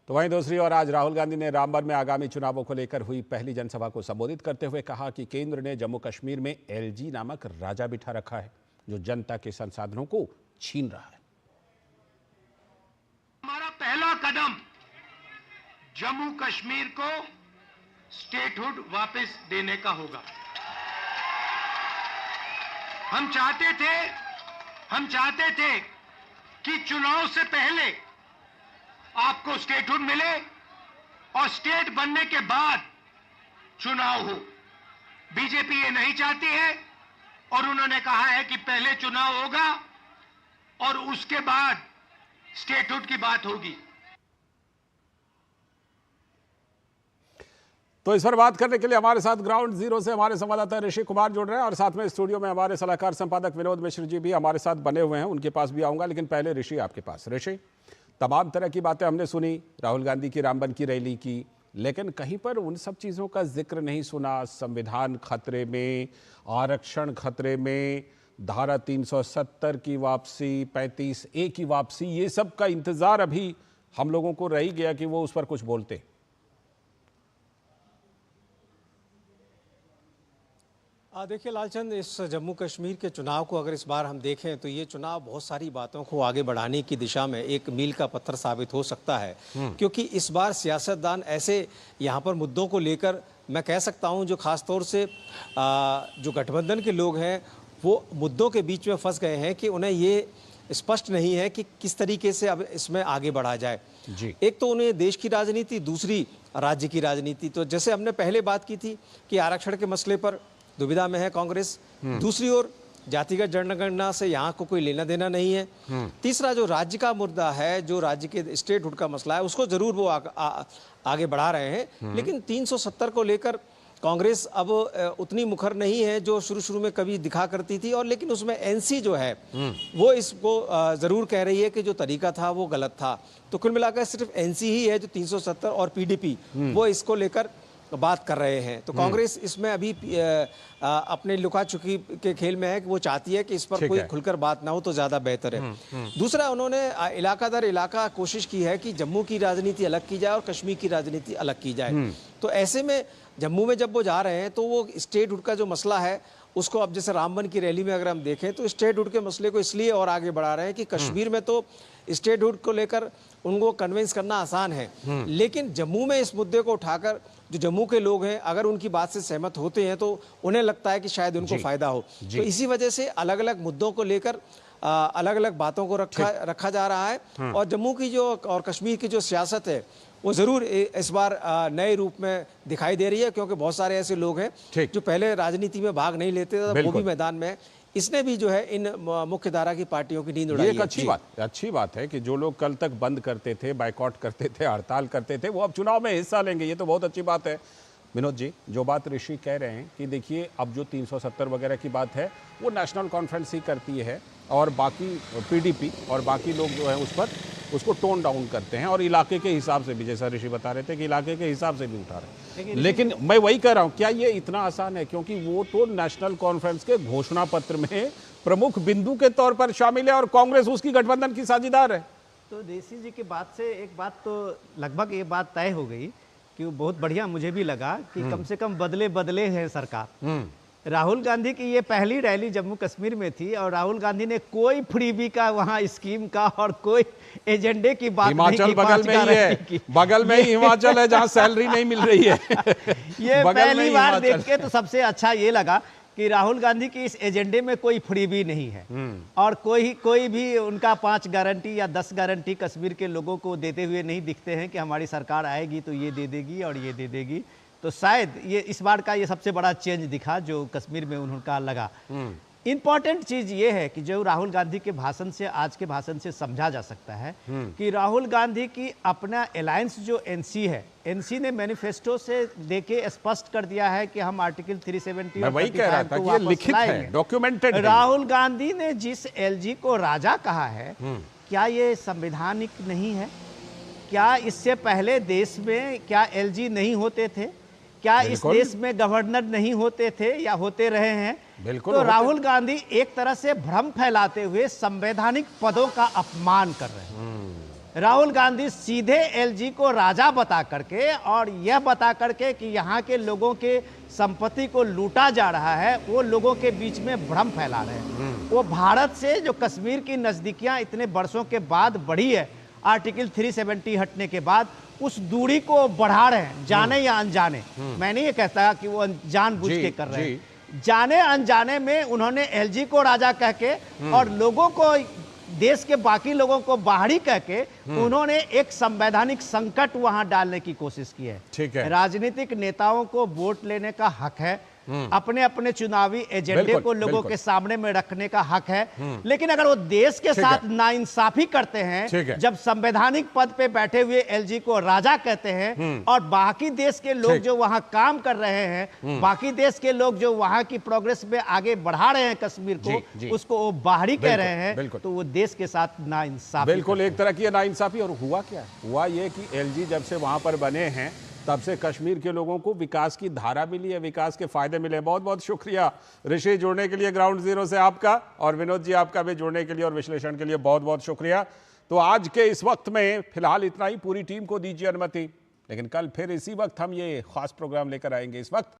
तो वहीं दूसरी ओर आज राहुल गांधी ने रामबन में आगामी चुनावों को लेकर हुई पहली जनसभा को संबोधित करते हुए कहा कि केंद्र ने जम्मू कश्मीर में LG नामक राजा बिठा रखा है, जो जनता के संसाधनों को छीन रहा है। हमारा पहला कदम जम्मू कश्मीर को स्टेटहुड वापस देने का होगा। हम चाहते थे कि चुनाव से पहले आपको स्टेटहुड मिले और स्टेट बनने के बाद चुनाव हो। बीजेपी ये नहीं चाहती है और उन्होंने कहा है कि पहले चुनाव होगा और उसके बाद स्टेटहुड की बात होगी। तो इस पर बात करने के लिए हमारे साथ ग्राउंड जीरो से हमारे संवाददाता ऋषि कुमार जुड़ रहे हैं और साथ में स्टूडियो में हमारे सलाहकार संपादक विनोद मिश्र जी भी हमारे साथ बने हुए हैं, उनके पास भी आऊंगा। लेकिन पहले ऋषि आपके पास। ऋषि, तमाम तरह की बातें हमने सुनी, राहुल गांधी की रामबन की रैली की, लेकिन कहीं पर उन सब चीज़ों का जिक्र नहीं सुना। संविधान खतरे में, आरक्षण खतरे में, धारा 370 की वापसी, 35A की वापसी, ये सब का इंतजार अभी हम लोगों को रह ही गया कि वो उस पर कुछ बोलते। देखिए लालचंद, इस जम्मू कश्मीर के चुनाव को अगर इस बार हम देखें तो ये चुनाव बहुत सारी बातों को आगे बढ़ाने की दिशा में एक मील का पत्थर साबित हो सकता है, क्योंकि इस बार सियासतदान ऐसे यहाँ पर मुद्दों को लेकर, मैं कह सकता हूँ जो खास तौर से जो गठबंधन के लोग हैं वो मुद्दों के बीच में फंस गए हैं कि उन्हें ये स्पष्ट नहीं है कि किस तरीके से अब इसमें आगे बढ़ा जाए जी। एक तो उन्हें देश की राजनीति, दूसरी राज्य की राजनीति। तो जैसे हमने पहले बात की थी कि आरक्षण के मसले पर दुविधा में है कांग्रेस, दूसरी ओर जातिगत जनगणना से यहाँ को कोई लेना देना नहीं है, तीसरा जो राज्य का मुद्दा है, जो राज्य के स्टेटहुड का मसला है, उसको जरूर वो आगे बढ़ा रहे हैं। लेकिन 370 को लेकर कांग्रेस अब उतनी मुखर नहीं है जो शुरू में कभी दिखा करती थी, और लेकिन उसमें एनसी जो है वो इसको जरूर कह रही है कि जो तरीका था वो गलत था। तो कुल मिलाकर सिर्फ एनसी ही है जो 370 और पीडीपी वो इसको लेकर बात कर रहे हैं। तो कांग्रेस इसमें अभी अपने लुका छुपी के खेल में है कि वो चाहती है कि इस पर कोई खुलकर बात ना हो तो ज़्यादा बेहतर है। दूसरा, उन्होंने इलाका दर इलाका कोशिश की है कि जम्मू की राजनीति अलग की जाए और कश्मीर की राजनीति अलग की जाए। तो ऐसे में जम्मू में जब वो जा रहे हैं तो वो स्टेटहुड का जो मसला है उसको, अब जैसे रामबन की रैली में अगर हम देखें तो स्टेटहुड के मसले को इसलिए और आगे बढ़ा रहे हैं कि कश्मीर में तो स्टेटहुड को लेकर उनको कन्विंस करना आसान है, लेकिन जम्मू में इस मुद्दे को उठाकर जो जम्मू के लोग हैं अगर उनकी बात से सहमत होते हैं तो उन्हें लगता है कि शायद उनको फायदा हो। तो इसी वजह से अलग अलग मुद्दों को लेकर अलग अलग बातों को रखा जा रहा है। और जम्मू की जो और कश्मीर की जो सियासत है वो जरूर इस बार नए रूप में दिखाई दे रही है, क्योंकि बहुत सारे ऐसे लोग हैं जो पहले राजनीति में भाग नहीं लेते थे, वो भी मैदान में। इसने भी जो है इन मुख्य धारा की पार्टियों की नींद उड़ाई है। एक अच्छी बात है कि जो लोग कल तक बंद करते थे, बायकॉट करते थे, हड़ताल करते थे, वो अब चुनाव में हिस्सा लेंगे। ये तो बहुत अच्छी बात है। विनोद जी, जो बात ऋषि कह रहे हैं कि देखिए अब जो 370 वगैरह की बात है वो नेशनल कॉन्फ्रेंस ही करती है और बाकी पीडीपी और बाकी लोग जो है उस पर उसको टोन डाउन करते हैं और इलाके के हिसाब से भी, जैसा ऋषि बता रहे थे कि इलाके के हिसाब से भी उठा रहे हैं। लेकिन मैं वही कह रहा हूँ, क्या ये इतना आसान है? क्योंकि वो तो नेशनल कॉन्फ्रेंस के घोषणा पत्र में प्रमुख बिंदु के तौर पर शामिल है और कांग्रेस उसकी गठबंधन की साझेदार है। तो देसी जी की बात से एक बात तो लगभग ये बात तय हो गई कि वो बहुत बढ़िया मुझे भी लगा कि कम से कम बदले बदले है सरकार। राहुल गांधी की ये पहली रैली जम्मू कश्मीर में थी और राहुल गांधी ने कोई फ्रीबी का वहाँ स्कीम का और कोई एजेंडे की बात नहीं की। हिमाचल बगल में ही है, बगल में ही हिमाचल है जहाँ सैलरी नहीं मिल रही है। ये पहली बार देख के तो सबसे अच्छा ये लगा कि राहुल गांधी की इस एजेंडे में कोई फ्रीबी नहीं है और कोई भी उनका 5 गारंटी या 10 गारंटी कश्मीर के लोगों को देते हुए नहीं दिखते हैं कि हमारी सरकार आएगी तो ये दे देगी और ये दे देगी। तो शायद ये इस बार का ये सबसे बड़ा चेंज दिखा जो कश्मीर में उनका लगा। इंपॉर्टेंट चीज ये है कि जो राहुल गांधी के भाषण से, आज के भाषण से समझा जा सकता है कि राहुल गांधी की अपना अलायंस जो एनसी है, एनसी ने मैनिफेस्टो से देके स्पष्ट कर दिया है कि हम आर्टिकल 370 मैं वही कह रहा था कि ये लिखित है, डॉक्यूमेंटेड है। राहुल गांधी ने जिस एलजी को राजा कहा है, क्या ये संवैधानिक नहीं है? क्या इससे पहले देश में क्या एलजी नहीं होते थे? क्या इस देश में गवर्नर नहीं होते थे या होते रहे हैं? बिल्कुल। तो राहुल गांधी एक तरह से भ्रम फैलाते हुए संवैधानिक पदों का अपमान कर रहे हैं। राहुल गांधी सीधे एलजी को राजा बता करके और यह बता करके कि यहाँ के लोगों के संपत्ति को लूटा जा रहा है, वो लोगों के बीच में भ्रम फैला रहे हैं। वो भारत से जो कश्मीर की नजदीकियां इतने वर्षों के बाद बढ़ी है, आर्टिकल 370 हटने के बाद उस दूरी को बढ़ा रहे हैं, जाने या अनजाने। मैं नहीं ये कहता कि वो जानबूझ के कर रहे हैं, जाने अनजाने में उन्होंने एलजी को राजा कह के और लोगों को, देश के बाकी लोगों को बाहरी कह के उन्होंने एक संवैधानिक संकट वहां डालने की कोशिश की है। ठीक है। राजनीतिक नेताओं को वोट लेने का हक है, अपने अपने चुनावी एजेंडे को लोगों के सामने में रखने का हक है, लेकिन अगर वो देश के साथ नाइंसाफी करते हैं, जब संवैधानिक पद पे बैठे हुए एलजी को राजा कहते हैं और बाकी देश के लोग जो वहां काम कर रहे हैं, बाकी देश के लोग जो वहां की प्रोग्रेस में आगे बढ़ा रहे हैं कश्मीर को, उसको वो बाहरी कह रहे हैं, तो वो देश के साथ नाइंसाफी। बिल्कुल एक तरह की नाइंसाफी। और हुआ क्या? हुआ ये कि एलजी जब से वहां पर बने हैं तब से कश्मीर के लोगों को विकास की धारा मिली है, विकास के फायदे मिले। बहुत बहुत शुक्रिया ऋषि जुड़ने के लिए ग्राउंड जीरो से आपका, और विनोद जी आपका भी जुड़ने के लिए और विश्लेषण के लिए बहुत बहुत शुक्रिया। तो आज के इस वक्त में फिलहाल इतना ही, पूरी टीम को दीजिए अनुमति, लेकिन कल फिर इसी वक्त हम ये खास प्रोग्राम लेकर आएंगे। इस वक्त